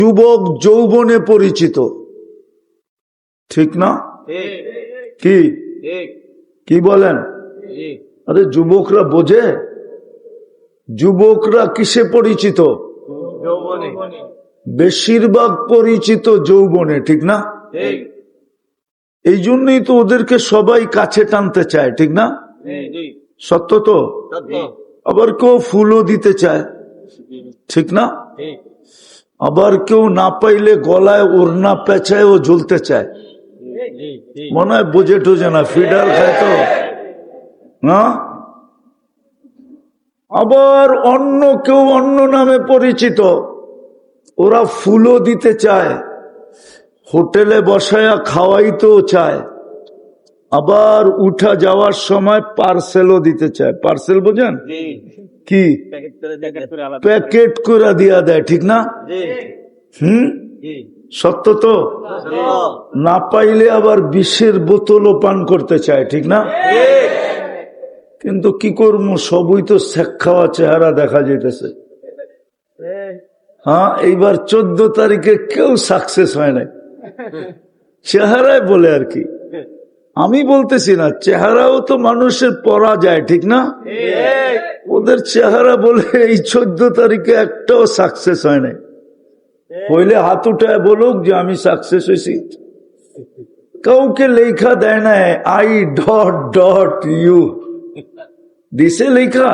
যুবক যৌবনে পরিচিত, ঠিক না? কি কি বলেন? আরে যুবকরা বোঝে? যুবকরা কিসে পরিচিত? বেশিরভাগ পরিচিত যৌবনে, ঠিক না? এই জন্যই তো ওদেরকে সবাই কাছে টানতে চায়, ঠিক না? সত্য তো। আবার কেউ ফুলও দিতে চায়, ঠিক না? আবার কেউ না পাইলে গলায় ওড়না পেঁচায় ও ঝুলতে চায়। মনে হয় বোঝে টোঝে না, ফিডার খায় তো না। আবার অন্য কেউ অন্য নামে পরিচিত, ওরা ফুলও দিতে চায়, হোটেলে বসায়া খাওয়াইতেও চায়, আবার উঠা যাওয়ার সময় পার্সেলও দিতে চায়। পার্সেল বোঝেন কি? প্যাকেট করে দিয়া দেয়, ঠিক না? সত্য তো। না পাইলে আবার বিষের বোতলও পান করতে চায়, ঠিক না? কিন্তু কি করবো, সবই তো শেখ খাওয়া চেহারা দেখা যেতেছে। হ্যাঁ, এইবার 14 তারিখে কেউ সাকসেস হয় নাই, চেহারায় বলে আর কি। আমি বলতেছি না, চেহারাও তো মানুষের পরা যায়, ঠিক না? ওদের চেহারা বলে এই 14 তারিখে একটাও সাকসেস হয় নাই। হইলে হাত উঠায় বলুক যে আমি সাকসেস হয়েছি। কাউকে লেখা দেয় না আই ডট ডট ইউ, দিছে লেখা?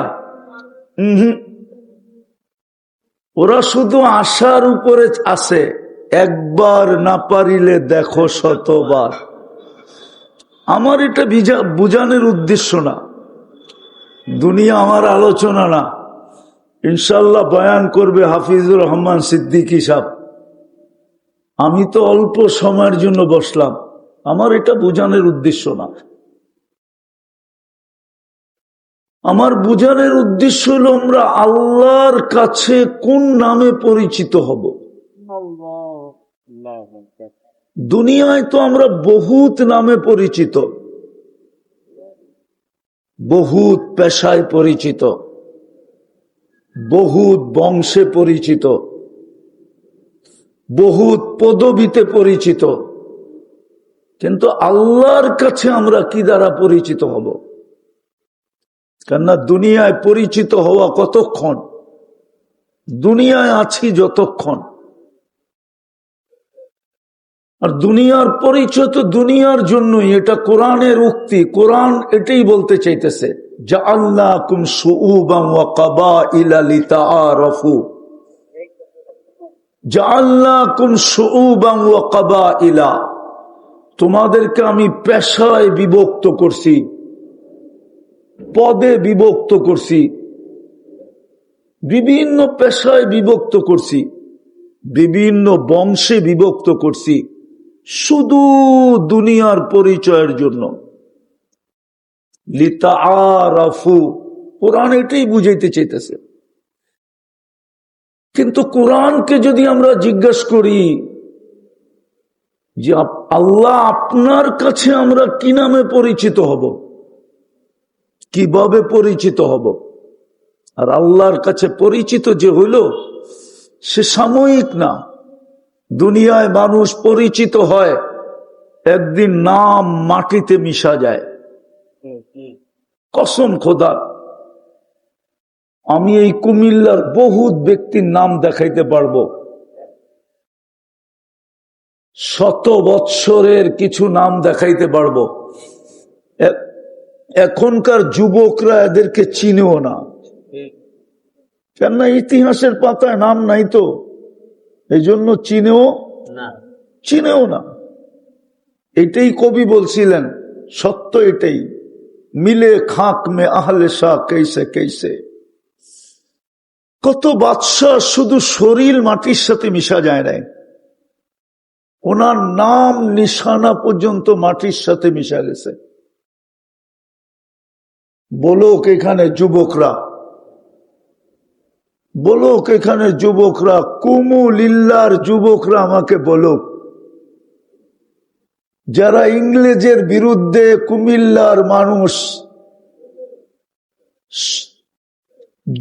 ওরা শুধু আশার উপরে আছে, একবার না পারিলে দেখো শতবার। আমার এটা বুঝানোর উদ্দেশ্য না, দুনিয়া আমার আলোচনা না। ইনশাল্লাহ বয়ান করবে হাফিজুর রহমান সিদ্দিকী সাহেব। আমি তো অল্প সময়ের জন্য বসলাম, আমার এটা বুঝানোর উদ্দেশ্য না। আমার বুঝানোর উদ্দেশ্য হলো আমরা আল্লাহর কাছে কোন নামে পরিচিত হব। দুনিয়ায় তো আমরা বহুত নামে পরিচিত, বহুত পেশায় পরিচিত, বহুত বংশে পরিচিত, বহুত পদবিতে পরিচিত, কিন্তু আল্লাহর কাছে আমরা কি দ্বারা পরিচিত হব? কেননা দুনিয়ায় পরিচিত হওয়া কতক্ষণ, দুনিয়ায় আছি যতক্ষণ। আর দুনিয়ার পরিচয় তো দুনিয়ার জন্যই, এটা কোরআনের উক্তি। কোরআন এটাই বলতে চাইতেছে, জাআলনাকুম শুউবান ওয়া কাবাইলা লিতাআরাফু। জাআলনাকুম শুউবান ওয়া কাবাইলা, তোমাদেরকে আমি পেশায় বিভক্ত করছি, পদে বিভক্ত করছি, বিভিন্ন পেশায় বিভক্ত করছি, বিভিন্ন বংশে বিভক্ত করছি, শুধু দুনিয়ার পরিচয়ের জন্য। লিতাআরাফু, কোরআন এটাই বুঝাইতে চাইতেছে। কিন্তু কোরআনকে যদি আমরা জিজ্ঞাসা করি যে আল্লাহ আপনার কাছে আমরা কি নামে পরিচিত হব, কিভাবে পরিচিত হব? আর আল্লাহর কাছে পরিচিত যে হইল, সে সাময়িক না। দুনিয়ায় মানুষ পরিচিত হয়, একদিন নাম মাটিতে মিশা যায়। কসম খোদার, আমি এই কুমিল্লার বহুত ব্যক্তির নাম দেখাইতে পারবো, শত বৎসরের কিছু নাম দেখাইতে পারবো। এখনকার যুবকরা এদেরকে চিনেও না, কেননা ইতিহাসের পাতায় নাম নাই তো, এই জন্য চিনেও না। এটাই কবি বলছিলেন, সত্য এটাই, মিলে খাক মে আহলে শাহ কেসে কেসে। কত বাদশাহ শুধু শরীর মাটির সাথে মিশা যায় নাই, ওনার নাম নিশানা পর্যন্ত মাটির সাথে মিশা গেছে। বলুক এখানে যুবকরা, বলুক এখানে যুবকরা, কুমুলিল্লার যুবকরা আমাকে বলুক, যারা ইংরেজের বিরুদ্ধে কুমিল্লার মানুষ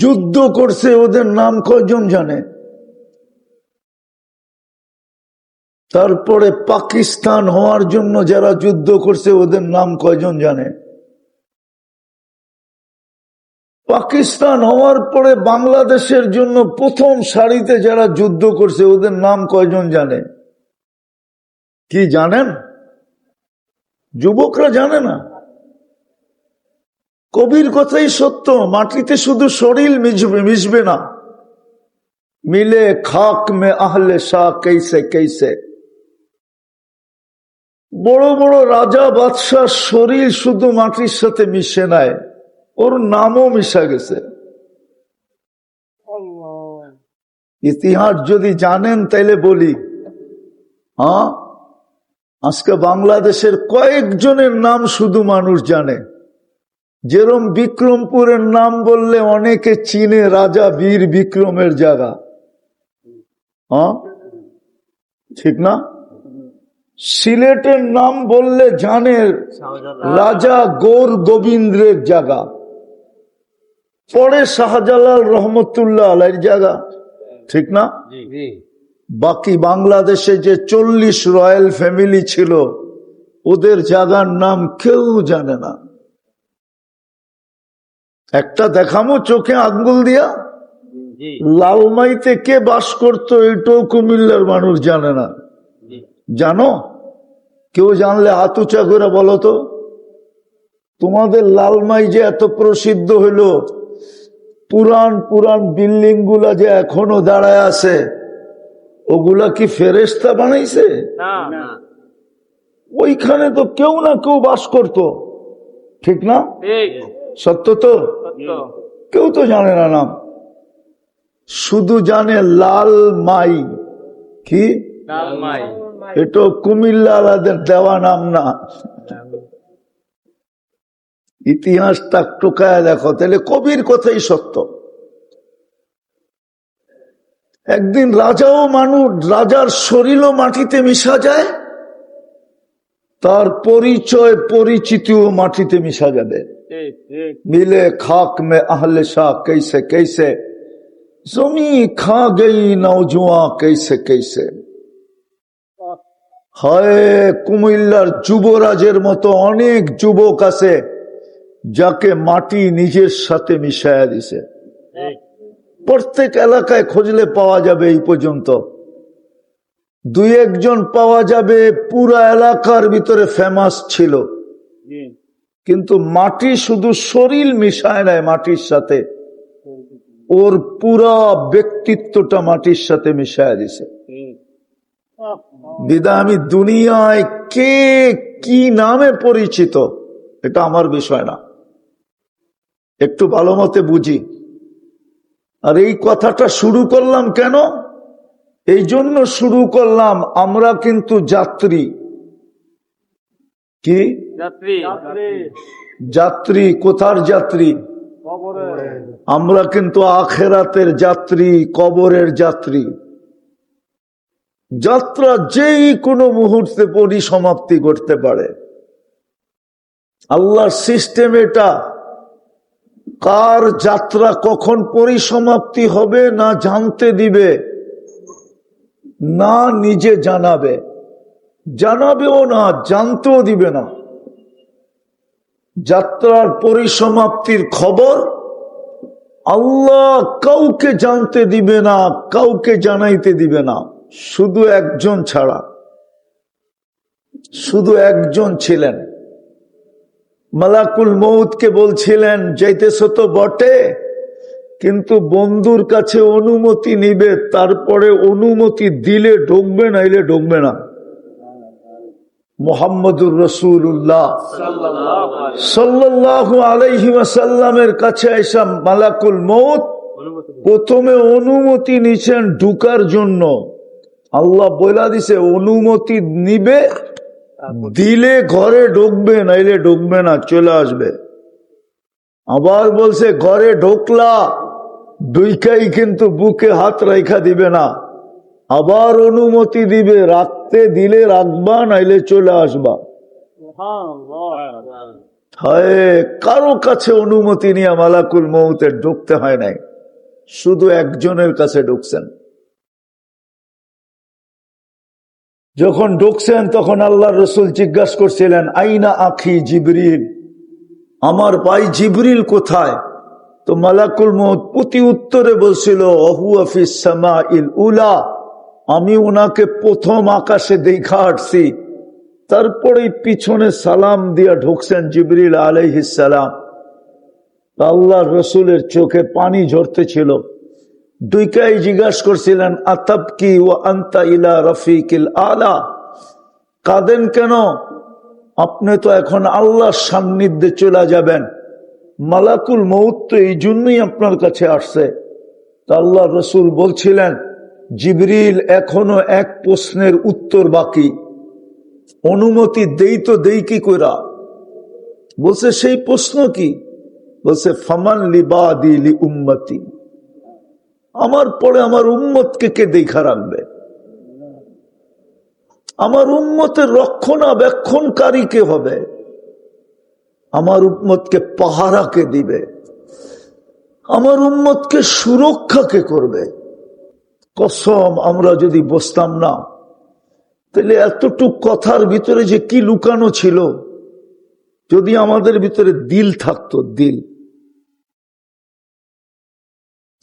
যুদ্ধ করছে, ওদের নাম কয়জন জানে? তারপরে পাকিস্তান হওয়ার জন্য যারা যুদ্ধ করছে ওদের নাম কয়জন জানে? পাকিস্তান হওয়ার পরে বাংলাদেশের জন্য প্রথম সারিতে যারা যুদ্ধ করছে ওদের নাম কয়জন জানে? কি জানেন? যুবকরা জানে না। কবির কথাই সত্য, মাটিতে শুধু শরীর মিশবে না, মিলে খাক মে আহলে শাহ कैसे कैसे। বড় বড় রাজা বাদশাহ শরীর শুধু মাটির সাথে মিশে নাই, ওর নামও মিশা গেছে। ইতিহাস যদি জানেন তাইলে বলি, হ্যাঁ, আজকে বাংলাদেশের কয়েকজনের নাম শুধু মানুষ জানে। যেরম বিক্রমপুরের নাম বললে অনেকে চিনে রাজা বীর বিক্রমের জায়গা, হ্যাঁ ঠিক না? সিলেটের নাম বললে জানে রাজা গৌর গোবিন্দের জায়গা, পরে শাহজালাল রহমতুল্লাহ আলাইহির জায়গা, ঠিক না? বাকি বাংলাদেশে যে 40 রয়্যাল ফ্যামিলি ছিল ওদের জায়গার নাম কেউ জানে না। একটা দেখামো চোখে আঙ্গুল দিয়া, লালমাইতে কে বাস করতো এটাও কুমিল্লার মানুষ জানে না। জানো? কেউ জানলে হাত উঁচা করে বলো তো। তোমাদের লালমাই যে এত প্রসিদ্ধ হইল, পুরান পুরান বিল্ডিং গুলা যে এখনো দাঁড়ায় আছে, ওগুলা কি ফেরেশতা বানাইছে? ওইখানে তো কেউ না কেউ বাস করত, ঠিক না? সত্য তো? কেউ তো জানে না নাম, শুধু জানে লাল মাই। কি এটা কুমিল্লাদের দেওয়া নাম না। ইতিহাসটা টোকায় দেখো, তাহলে কবির কথাই সত্য। একদিন রাজাও মানুষ, রাজার শরীরও মাটিতে মিশা যায়, তার পরিচয় পরিচিতিও মাটিতে মিশা যাবে। মিলে খাক মে আহলে শাহ कैसे कैसे, জমি খা গই নওজোয়ান कैसे कैसे। হয় কুমিল্লার যুবরাজের মতো অনেক যুবক আছে যাকে মাটি নিজের সাথে মিশায়া দিছে। প্রত্যেক এলাকায় খুঁজলে পাওয়া যাবে, এই পর্যন্ত 2-1 পাওয়া যাবে পুরা এলাকার ভিতরে ফেমাস ছিল, কিন্তু মাটি শুধু শরীর মিশায় নাই মাটির সাথে, ওর পুরা ব্যক্তিত্বটা মাটির সাথে মিশায় দিছে। বিদা আমি দুনিয়ায় কে কি নামে পরিচিত এটা আমার বিষয় না, একটু ভালো মতে বুঝি। আর এই কথাটা শুরু করলাম কেন? এই জন্য শুরু করলাম, আমরা কিন্তু যাত্রী। কি যাত্রী? কোথার যাত্রী? আমরা কিন্তু আখেরাতের যাত্রী, কবরের যাত্রী। যাত্রা যেই কোনো মুহূর্তে পরিসমাপ্তি করতে পারে। আল্লাহর সিস্টেম এটা, কার যাত্রা কখন পরিসমাপ্তি হবে না জানতে দিবে, না নিজে জানাবে, জানাবেও না, জানতেও দিবে না। যাত্রার পরিসমাপ্তির খবর আল্লাহ কাউকে জানতে দিবে না, কাউকে জানাইতে দিবে না, শুধু একজন ছাড়া। শুধু একজন ছিলেন, মালাকুল মউতকে বলছিলেন যাইতেছ তো বটে, কিন্তু বন্ধুর কাছে অনুমতি নিবে, তারপরে অনুমতি দিলে ঢুকবে, নাইলে ঢুকবে না। মুহাম্মদুর রাসূলুল্লাহ সাল্লাল্লাহু আলাইহি ওয়াসাল্লামের কাছে এসে মালাকুল মউত প্রথমে অনুমতি নিছেন ঢুকার জন্য। আল্লাহ বইলা দিছে অনুমতি নিবে, দিলে ঘরে ঢুকবে, নাইলে ঢুকবে না, চলে আসবে। আবার বলছে ঘরে ঢুকলা, দুইকাই কিন্তু বুকে হাত রাইখা দিবে না, আবার অনুমতি দিবে, রাখতে দিলে রাখবা, নাইলে চলে আসবা। কারো কাছে অনুমতি নিয়ে মালাকুল মউতের ঢুকতে হয় নাই, শুধু একজনের কাছে ঢুকছেন। যখন ঢুকছেন তখন আল্লাহর রাসূল জিজ্ঞাসা করছিলেন, আইনা আখি জিবরিল, আমার ভাই জিবরিল কোথায়? তো মালাকুল মউত প্রতি উত্তরে বলছিল, হুয়া ফিস সামাইল উলা, আমি ওনাকে প্রথম আকাশে দেখা আসছি। তারপরে পিছনে সালাম দিয়া ঢুকছেন জিবরিল আলাইহিস সালাম। আল্লাহর রাসূলের চোখে পানি ঝরতেছিল। দুইকাই জিজ্ঞাসা করছিলেন, আতাবকি ওয়া আনতা ইলা রফিকিল আলা, কাঁদেন কেন? আপনি তো এখন আল্লাহর সান্নিধ্যে চলে যাবেন। মালাকুল মউত তো এই জন্যই আপনার কাছে আসছে। তা আল্লাহর রাসূল বলছিলেন, জিবরিল এখনো এক প্রশ্নের উত্তর বাকি, অনুমতি দেই তো দেই কি কইরা? বলছে, সেই প্রশ্ন কি? বলছে, ফামান লিবাদি লি উম্মতি, আমার পরে আমার উম্মতকে কে দেখা রাখবে? আমার উম্মতের রক্ষণাবেক্ষণকারী কে হবে? আমার উম্মতকে পাহারা কে দিবে? আমার উম্মতকে সুরক্ষা কে করবে? কসম, আমরা যদি বসতাম না, তাহলে এতটুক কথার ভিতরে যে কি লুকানো ছিল, যদি আমাদের ভিতরে দিল থাকতো, দিল,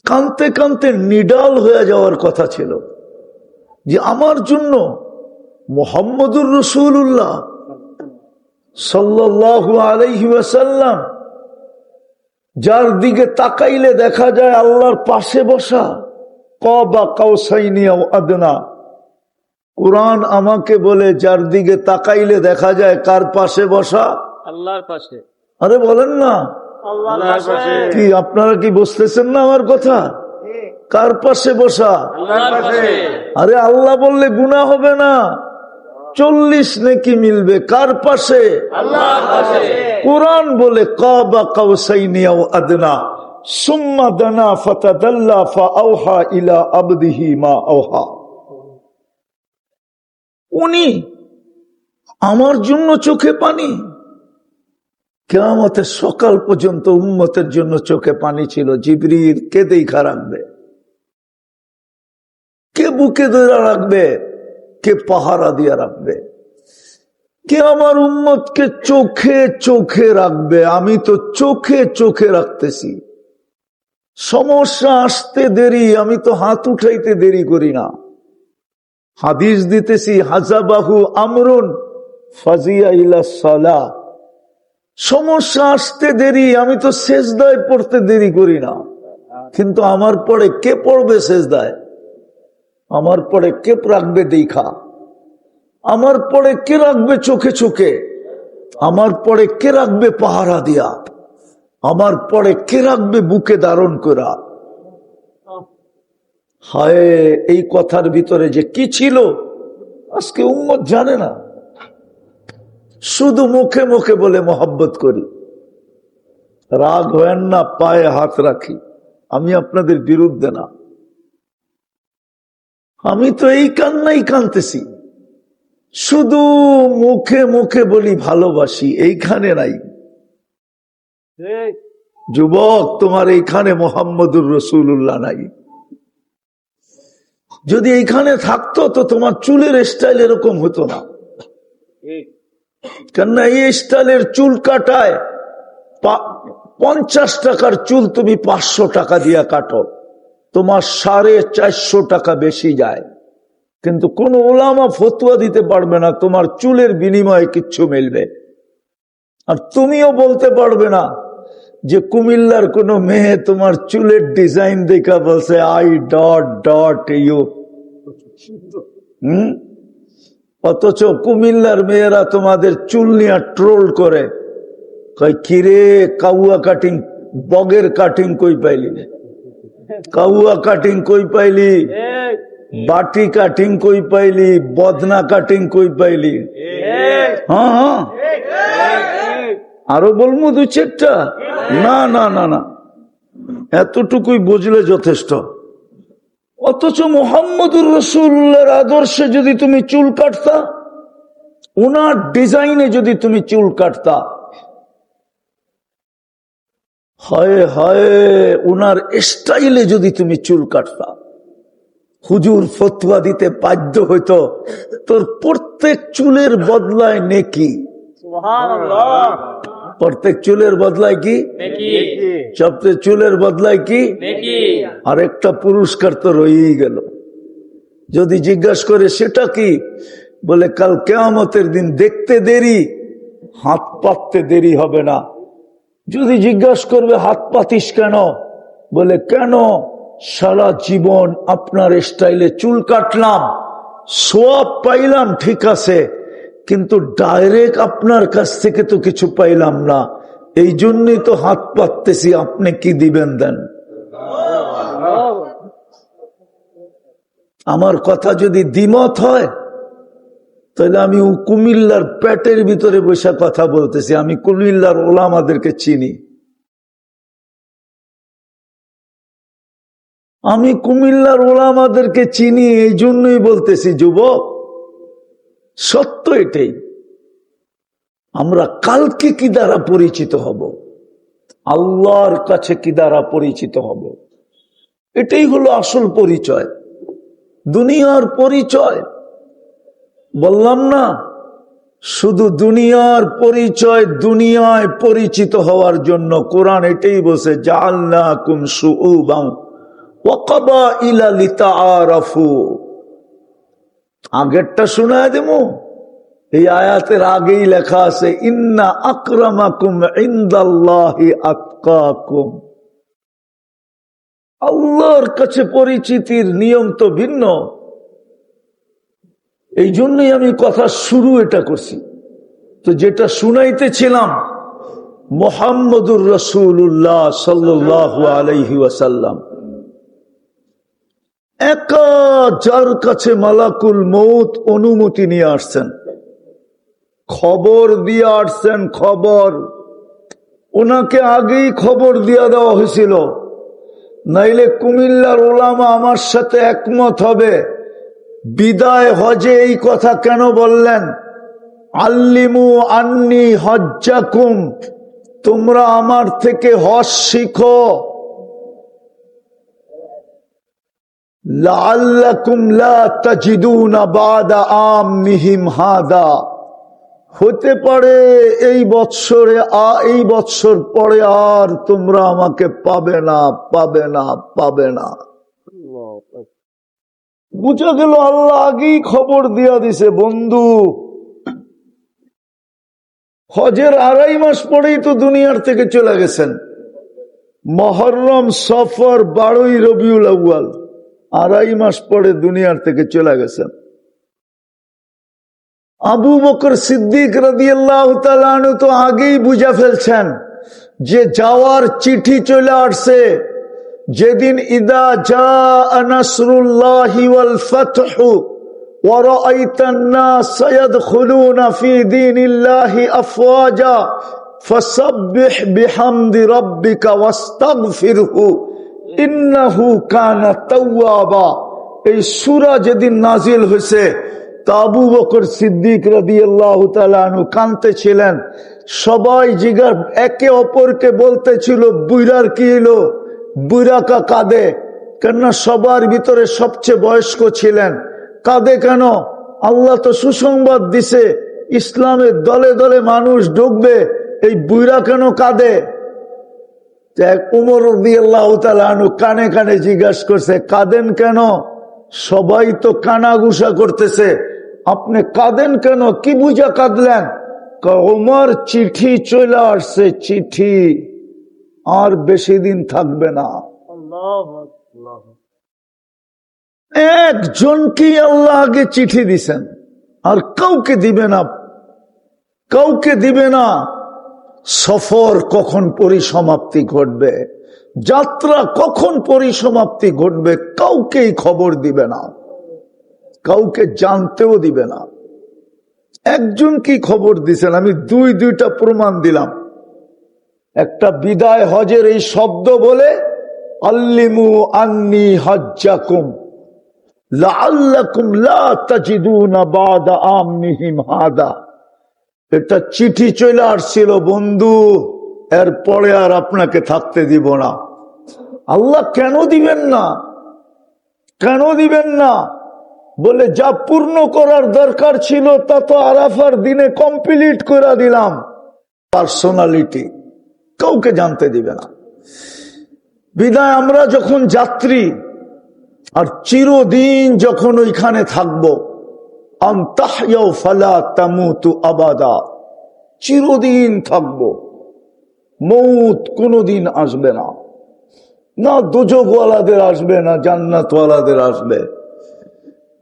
কানতে কানতে নিডাল হয়ে যাওয়ার কথা ছিল যে আমার জন্য মুহাম্মদুর রাসূলুল্লাহ সাল্লাল্লাহু আলাইহি ওয়াসাল্লাম, যার দিকে তাকাইলে দেখা যায় আল্লাহর পাশে বসা, কাবা কাউসাইনি আও আদনা। কুরআন আমাকে বলে, যার দিকে তাকাইলে দেখা যায় কার পাশে বসা? আল্লাহর পাশে। আরে বলেন না, আল্লাহর পাশে। কি আপনারা কি বুঝতেছেন না আমার কথা? কার পাশে বসা? আল্লাহর পাশে। আরে আল্লাহ বললে গুনাহ হবে না, 40 নেকি মিলবে। কার পাশে? আল্লাহর পাশে। কুরআন বলে, কাবা কাউসাইনি আও আদনা সুম্মা দানা ফাতাদাল্লা ফাআওহা ইলা আবদিহি মা আওহা। উনি আমার জন্য চোখে পানি। কিয়ামতের সকাল পর্যন্ত উম্মতের জন্য চোখে পানি ছিল। জিবরিল কে দেখা রাখবে? কে বুকে ধরে রাখবে? কে পাহারা দিয়ে রাখবে? কে আমার উম্মতকে চোখে চোখে রাখবে? আমি তো চোখে চোখে রাখতেছি। সমস্যা আসতে দেরি, আমি তো হাত উঠাইতে দেরি করি না। হাদিস দিতেছি, হাজাবাহু আমরুন ফাজিয়া ইলা সালাহ। সমস্যা আসতে দেরি, আমি তো সেজদায় পড়তে দেরি করি না। কিন্তু আমার পরে কে পড়বে সেজদায়? আমার পরে কে রাখবে দেখা? আমার পরে কে রাখবে চোখে চোখে? আমার পরে কে রাখবে পাহারা দিয়া? আমার পরে কে রাখবে বুকে ধারণ করা? হায়, এই কথার ভিতরে যে কি ছিল আজকে উম্মত জানে না। শুধু মুখে মুখে বলে মোহাব্বত করি। রাগ হয় না, পায়ে হাত রাখি। আমি আপনাদের বিরুদ্ধে না, আমি তো এই কান্নাই কানতেছি। শুধু মুখে মুখে বলি ভালোবাসি, এইখানে নাই। যুবক, তোমার এইখানে মুহাম্মদুর রাসূলুল্লাহ নাই। যদি এইখানে থাকতো তো তোমার চুলের স্টাইল এরকম হতো না। কেননা এই স্টাইলের চুল কাটায় 50 টাকার চুল তুমি 500 টাকা দিয়ে কাটো, তোমার 450 টাকা বেশি যায়। কিন্তু কোন ওলামা ফতোয়া দিতে পারবে না তোমার চুলের বিনিময়ে কিচ্ছু মিলবে। আর তুমিও বলতে পারবে না যে কুমিল্লার কোন মেয়ে তোমার চুলের ডিজাইন দেখা বলছে আই ডট ডট ইউ। অথচ কুমিল্লার মেয়েরা তোমাদের চুল নিয়ে ট্রোল করে, কই কিরে কাউয়া কাটিং, বগের কাটিং কই পাইলি? কাউয়া কাটিং কই পাইলি? বাটি কাটিং কই পাইলি? বদনা কাটিং কই পাইলি? হ্যাঁ হ্যাঁ, আরো বলবো 2-4টা? না না না না, এতটুকুই বুঝলে যথেষ্ট। অথচ মুহাম্মদুর রাসূলুল্লাহর আদর্শে যদি তুমি চুল কাটতা, ওনার ডিজাইনে যদি তুমি চুল কাটতা, হায় হায়, ওনার স্টাইলে যদি তুমি চুল কাটতা, হুজুর ফতোয়া দিতে বাধ্য হইতো, তোর প্রত্যেক চুলের বদলায় নেকি, সুবহানাল্লাহ। প্রত্যেক চুলের বদলায় কি, নেকি, সবচেয়ে চুলের বদলায় কি, নেকি। আর একটা পুরস্কার তো রয়েই গেল। যদি জিজ্ঞাসা করে সেটা কি, বলে কাল কিয়ামতের দিন দেখতে দেরি, হাত পাততে দেরি হবে না। যদি জিজ্ঞাসা করবে হাত পাতিস কেন, বলে কেন সারা জীবন আপনার স্টাইলে চুল কাটলাম, সোয়াব পাইলাম ঠিক আছে, কিন্তু ডাইরেক্ট আপনার কাছ থেকে তো কিছু পাইলাম না, এই জন্যই তো হাত পাততেছি, আপনি কি দিবেন দেন। আমার কথা যদি দ্বিমত হয় তাহলে আমি কুমিল্লার পেটের ভিতরে বসে কথা বলতেছি, আমি কুমিল্লার ওলামাদেরকে চিনি, আমি কুমিল্লার ওলামাদেরকে চিনি, এই জন্যই বলতেছি যুবক, সত্য এটাই। আমরা কালকে কি দ্বারা পরিচিত হব, আল্লাহর কাছে কি দ্বারা পরিচিত হব, এটাই হলো আসল পরিচয়। দুনিয়ার পরিচয় বললাম না, শুধু দুনিয়ার পরিচয়, দুনিয়ায় পরিচিত হওয়ার জন্য কোরআন এটাই বলছে, জাআলনাকুম শুউবান ওয়া কাবাইলা লিতাআরাফু। আগেরটা শোনায় দেবো, এই আয়াতের আগেই লেখা আছে, ইন্না আকরামাকুম ইনদাল্লাহি আতকাকুম। আল্লাহর কাছে পরিচিতির নিয়ম তো ভিন্ন, এই জন্যই আমি কথা শুরু এটা করছি। তো যেটা শুনাইতেছিলাম, মুহাম্মদুর রাসূলুল্লাহ সাল্লাল্লাহু আলাইহি ওয়াসাল্লাম একা, যার কাছে মালাকুল মউত অনুমতি নিয়ে আসছেন, খবর দিয়ে আসছেন, খবর ওনাকে আগেই খবর দিয়ে দেওয়া হয়েছিল, নাইলে কুমিল্লার ওলামা আমার সাথে একমত হবে। বিদায় হজে এই কথা কেন বললেন, আল্লিমু আন্নি হজ্জাকুম, তোমরা আমার থেকে হজ শিখো, লাআল্লাকুম লা তাজিদুনা বাদা আমিহিম হাদা, হতে পারে এই বৎসর পরে আর তোমরা আমাকে পাবে না, পাবে না, পাবে না। বুঝা গেল আল্লাহ আগেই খবর দিয়া দিছে, বন্ধু হজের 2.5 মাস পরেই তো দুনিয়ার থেকে চলে গেছেন। মুহররম, সফর, 12ই রবিউল আউয়াল, 2.5 মাস পরে দুনিয়ার থেকে চলে গেছেন। আবু বকর সিদ্দিক রাদিয়াল্লাহু তাআলা আনহু তো আগেই বুঝা ফেলছেন যে যাওয়ার চিঠি চলে আসছে, যেদিন ইদা জাআ নাসরুল্লাহি ওয়াল ফাতহু ওয়া রাআইতান নাস ইয়াদখুলুনা ফি দীনিল্লাহি আফওয়াজা ফাসাব্বিহ বিহামদি রাব্বিকা ওয়াস্তাগফিরহু ইন্নাহু কানা তাওয়াবা। এই সূরা যেদিন নাজিল হয়েছে, তা আবু বকর সিদ্দিক রাদিয়াল্লাহু তাআলা আনহু কাঁদতেছিলেন। সবাই জিগার একে অপরকে বলতেছিল, বুইরার কি হলো, বুইরাকা কাঁদে, কেননা সবার ভিতরে সবচেয়ে বয়স্ক ছিলেন। কাঁদে কেন? আল্লাহ তো সুসংবাদ দিছে, ইসলামের দলে দলে মানুষ ঢুকবে, এই বুইরা কেন কাঁদে? উমর রাদিয়াল্লাহু তাআলা আনহু কানে কানে জিজ্ঞাসা করছে, কাঁদেন কেন? সবাই তো কানাঘুষা করতেছে, আপনি কাঁদেন কেন? কি বুঝা কাঁদলেন? ওমর, চিঠি চলে আসছে, চিঠি আর বেশি দিন থাকবে না। একজনকেই আল্লাহ আগে চিঠি দিছেন, আর কাউকে দিবে না, কাউকে দিবে না। সফর কখন পরিসমাপ্তি ঘটবে, যাত্রা কখন পরিসমাপ্তি ঘটবে, কাউকেই খবর দিবে না, কাউকে জানতেও দিবে না। একজন কি খবর দিছেন, আমি দুইটা প্রমাণ দিলাম। একটা বিদায় হজের এই শব্দ বলে, আল্লিমু আন্নি হজ্জাকুম লাআল্লাকুম লা তাজিদুনা বাদা আমিহিম হাদা। এটা চিঠি চলে আসছিল, বন্ধু এরপরে আর আপনাকে থাকতে দিব না। আল্লাহ কেন দিবেন না? কেন দিবেন না? বলে যা পূর্ণ করার দরকার ছিল তা তো আরাফার দিনে কমপ্লিট করে দিলাম। পার্সোনালিটি কাউকে জানতে দিবে না। বিদায় আমরা যখন যাত্রী আর চিরদিন যখন ওইখানে থাকবো, আনতাহইয়াউ ফালা তামুতু আবাদা, চিরদিন থাকবো, মৌত কোনদিন আসবে না। না দোজখওয়ালাদের আসবে, না জান্নাতওয়ালাদের আসবে,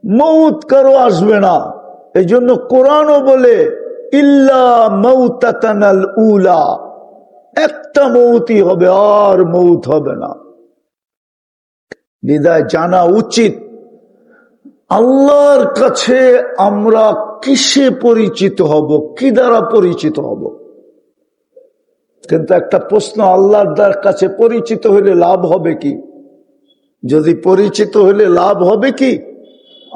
মৌত কারো আসবে না। এই জন্য কোরআনও বলে ইল্লা মাউতাতানাল উলা, একটা মৌতই হবে, আর মৌত হবে না। বিদায় জানা উচিত আল্লাহর কাছে আমরা কিসে পরিচিত হব, কি দ্বারা পরিচিত হব। কিন্তু একটা প্রশ্ন, আল্লাহর কাছে পরিচিত হলে লাভ হবে কি? যদি পরিচিত হলে লাভ হবে কি?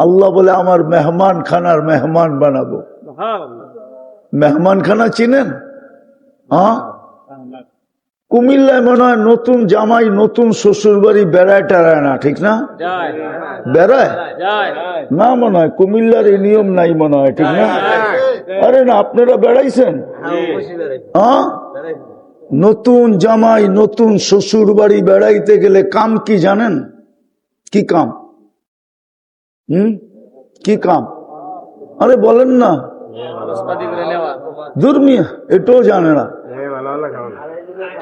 আল্লাহ বলে আমার মেহমান খানার মেহমান বানাবো। মেহমান খানা চিনেন? হ্যাঁ, কুমিল্লায় মনে হয় নতুন জামাই নতুন শ্বশুর বাড়ি বেড়ায় টেড়ায় না, ঠিক না? বেড়ায় না মনে হয়, কুমিল্লার এই নিয়ম নাই মনে হয়, ঠিক না? আরে না, আপনারা বেড়াইছেন? হ্যাঁ, নতুন জামাই নতুন শ্বশুর বাড়ি বেড়াইতে গেলে কাম কি জানেন? কি কাম? কি কাম? আরে বলেন না। দুর্মিয়া এটাও জানে না।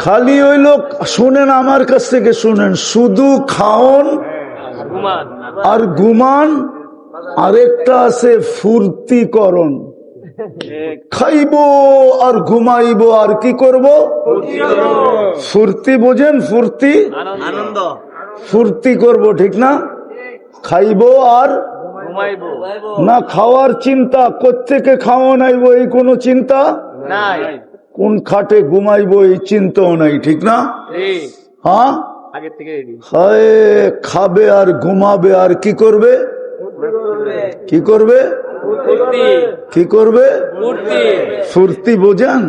খালি ওই লোক শুনেন, আমার কাছ থেকে শুনেন, শুধু খাওন আর ঘুমান, আরেকটা আছে ফুর্তিকরণ। খাইবো আর ঘুমাইবো আর কি করব? ফুর্তি বোঝেন? ফুর্তি, আনন্দ, ফুর্তি করব, ঠিক না? খাইবো আর না, খাওয়ার চিন্তা, কোত্থেকে খাওয়া নাইবো এই কোনো চিন্তা নাই, কোন খাটে ঘুমাইবো এই চিন্তাও নাই, ঠিক না? হ্যাঁ, খাবে আর ঘুমাবে আর কি করবে? কি করবে? কি করবে? ফুর্তি বোঝেন?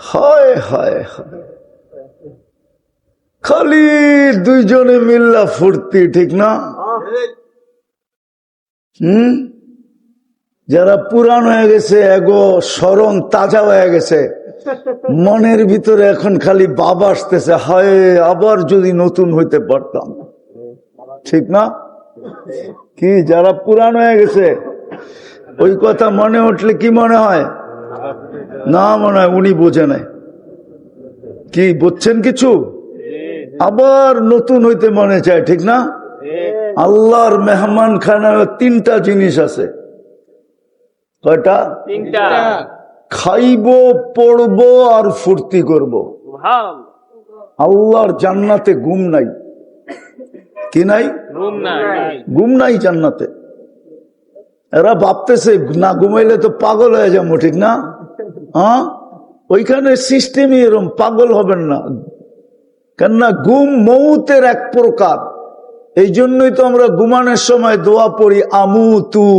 হায় হায় হায়, খালি দুইজনে মিল্লা ফুর্তি, ঠিক না? যারা পুরান হয়ে গেছে, এগো স্মরণ তাজা হয়ে গেছে, মনের ভিতরে এখন খালি ভাব আসতেছে, হায় আবার যদি নতুন হইতে পারতাম, ঠিক না? কি যারা পুরান হয়ে গেছে ওই কথা মনে উঠলে কি মনে হয়? না মনে হয় উনি বোঝে নাই। কি বুঝছেন কিছু? আবার নতুন হইতে মনে চায়, ঠিক না? আল্লাহর মেহমান খানায় তিনটা জিনিস আছে। কয়টা? তিনটা। খাইবো, পড়বো আর ফুর্তি করব। আল্লাহর জান্নাতে ঘুম নাই। কি নাই? ঘুম নাই জান্নাতে। এরা ভাবতেছে না ঘুমাইলে তো পাগল হয়ে যাবো, ঠিক না? হ্যাঁ, ওইখানে সিস্টেমই এরকম, পাগল হবেন না। কেননা ঘুম মৌতের এক প্রকার। এই জন্যই তো আমরা ঘুমানোর সময় দোয়া পড়ি, আমুতু,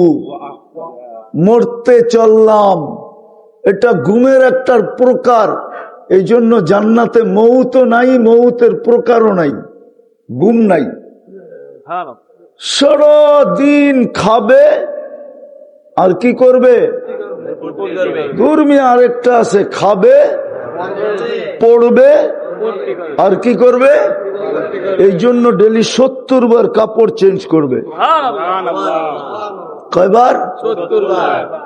মরতে চললাম। এটা ঘুমের একটা প্রকার। এই জন্য জান্নাতে মৌতও নাই, মৌতের প্রকারও নাই, ঘুম নাই। সারাদিন খাবে আর কি করবে? দুর্মিয়া আরেকটা আছে, খাবে, পড়বে আর কি করবে? এই জন্য ডেলি 70 বার কাপড় চেঞ্জ করবে। কয়বার?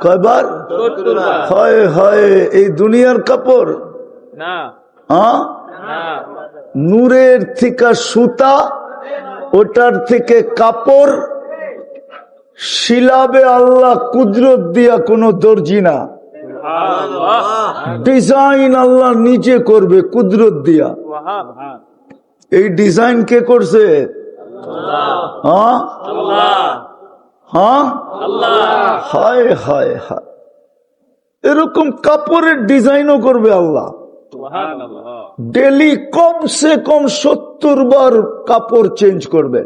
কয়বার? হয় হয় এই দুনিয়ার কাপড় না, নূরের থেকে সুতা, ওটার থেকে কাপড় শিলাবে আল্লাহ কুদরত দিয়া, কোনো দর্জি না। ডিজাইন আল্লাহ নিজে করবে কুদরত দিয়া। এই ডিজাইন কে করছে? হ্যাঁ, হ্যাঁ, হায় হায় হায়, এরকম কাপড়ের ডিজাইনও করবে আল্লাহ। ডেলি কমসে কম 70 বার কাপড় চেঞ্জ করবে।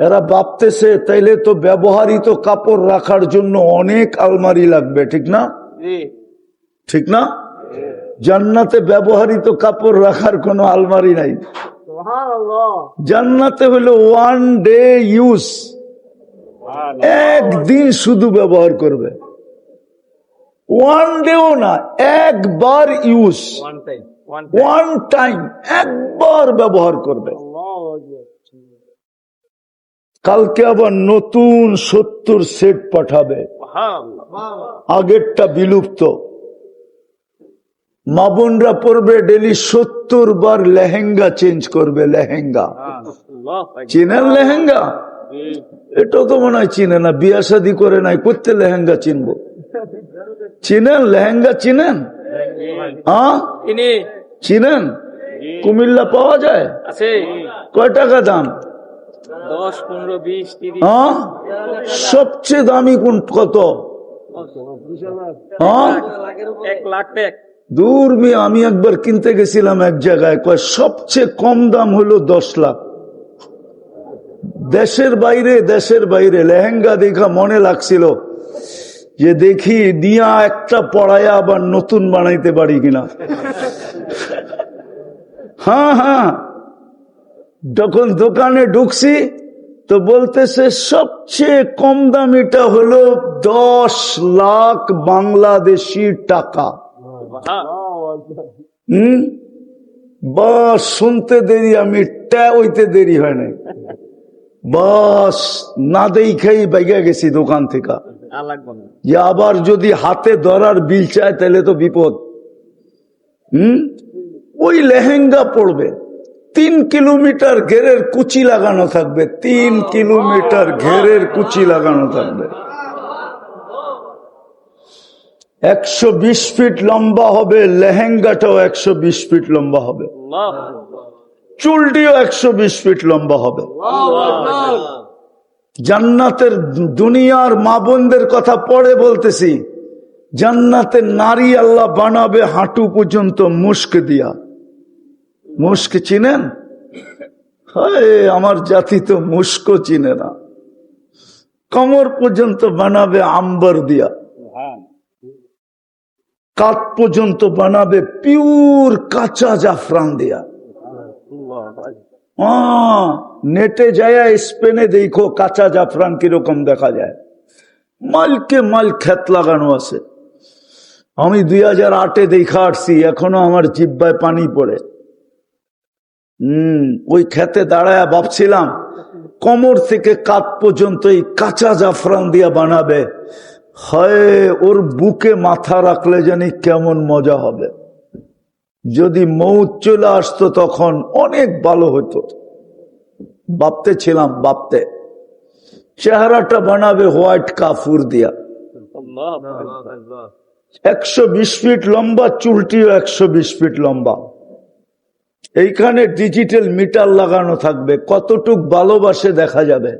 এরা ভাবতেছে তাইলে তো ব্যবহৃত কাপড় রাখার জন্য অনেক আলমারি লাগবে, ঠিক না? ঠিক না? জান্নাতে ব্যবহৃত কাপড় রাখার কোনো আলমারি নাই। সুবহানাল্লাহ। জান্নাতে হলো ওয়ান ডে ইউজ, একদিন শুধু ব্যবহার করবে, ওয়ান ডেও না, একবার ইউজ, ওয়ান টাইম, একবার ব্যবহার করবে। আল্লাহু আকবার। কালকে আবার নতুন 70 সেট পাঠাবে, সুবহানাল্লাহ। আগেরটা বিলুপ্ত। মা বোনরা পড়বে ডেলি 70 বার লেহেঙ্গা চেঞ্জ করবে, লেহেঙ্গা। আল্লাহু আকবার। চিনেন লেহেঙ্গা? এটাও তো মনে হয় চিনে না, বিয়া শাদী করে নাই, করতে লেহেঙ্গা চিনবো? চিনেন লেহেঙ্গা? চিনেন? ইনি চিনেন? কুমিল্লা পাওয়া যায়? আছে কয় টাকা দাম? 10, 15, 20, 30। সবচেয়ে দামি কোন, কত? 1 লাখ টাকা। দূর মেয়ে, আমি একবার কিনতে গেছিলাম এক জায়গায়, কয় সবচেয়ে কম দাম হলো 10 লাখ। দেশের বাইরে লেহেঙ্গা দেখা মনে লাগছিল যে দেখি দিয়া একটা পড়ায়া আবার নতুন বানাইতে পারি কিনা। হ্যাঁ, যখন দোকানে ঢুকছি তো বলতেছে সবচেয়ে কম দামিটা হলো 10 লাখ বাংলাদেশি টাকা। বাস শুনতে দেরি, আমি হইতে দেরি হয় নাই, বাস না দেখাই বাইগা গেছি দোকান থেকে, যে আবার যদি হাতে ধরার বিল চায় তাহলে তো বিপদ। ওই লেহেঙ্গা পড়বে, 3 কিলোমিটার ঘেরের কুচি লাগানো থাকবে, 3 কিলোমিটার ঘেরের কুচি লাগানো থাকবে, 120 ফিট লম্বা হবে, লেহেঙ্গাটাও 120 ফিট লম্বা হবে, চুলটিও 120 ফিট লম্বা হবে। জান্নাতের দুনিয়ার মা বোনদের কথা পরে বলতেছি, জান্নাতের নারী আল্লাহ বানাবে হাঁটু পর্যন্ত মুস্ক দিয়া। মুস্ক চিনেন? হায়, আমার জাতি তো মুস্ক চিনে না। কমর পর্যন্ত বানাবে আম্বর দিয়া, কাত পর্যন্ত বানাবে পিওর কাঁচা জাফরান দিয়া। নেটে যায় স্পেনে দেখো কাঁচা জাফরান কিরকম দেখা যায়, মালকে মাল ক্ষেত লাগানো আছে। আমি 2008-এ দেখা আসছি, এখনো আমার জিব্বায় পানি পড়ে। ওই ক্ষেতে দাঁড়ায় ভাবছিলাম কোমর থেকে কাত পর্যন্ত এই কাঁচা জাফরান দিয়া বানাবে। হয় ওর বুকে মাথা রাখলে জানি কেমন মজা হবে। যদি মৌত চলে আসতো তখন অনেক ভালো হতো। ভাবতে ছিলাম, চেহারাটা বানাবে হোয়াইট কাফুর দিয়া, 120 ফিট লম্বা, চুলটিও 120 ফিট লম্বা। এইখানে ডিজিটাল মিটার লাগানো থাকবে, কতটুক ভালোবাসে দেখা যাবে।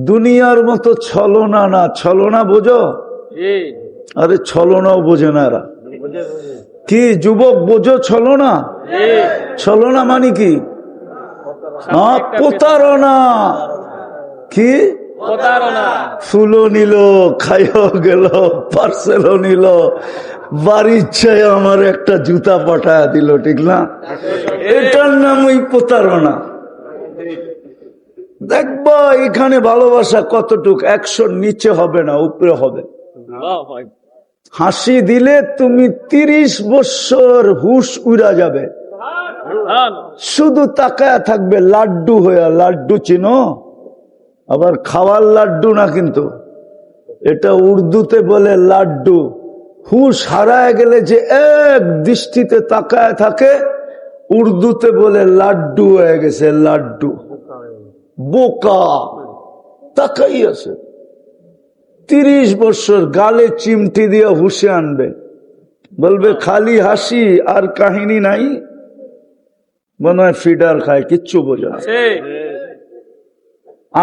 দুনিয়ার মতো ছলনা না, ছলনা বোঝো? আরে ছলনাও বোঝে না এরা। কি যুবক বোঝো ছলনা? ছলনা মানে কি? প্রতারণা। কি ফুলও নিল, খাইও গেল, পার্সেলও নিল, বাড়ির চাই আমার একটা জুতা পাঠায় দিল, ঠিক না? এটার নামই প্রতারণা। দেখবা এখানে ভালোবাসা কতটুক, 100 নিচে হবে না, উপরে হবে। হাসি দিলে তুমি 30 বছর হুশ উড়া যাবে, শুধু তাকায় থাকবে লাড্ডু হইয়া। লাড্ডু চিনো? আবার খাওয়ার লাড্ডু না কিন্তু, এটা উর্দুতে বলে লাড্ডু। হুশ হারায় গেলে যে এক দৃষ্টিতে তাকায় থাকে, উর্দুতে বলে লাড্ডু হয়ে গেছে, লাড্ডু। বোকা তাকাই আছে, 30 বছর গালে চিমটি দিয়ে হুশে আনবে, বলবে খালি হাসি আর কাহিনী নাই, মনে হয় ফিডার খায়, কিচ্ছু বোঝা।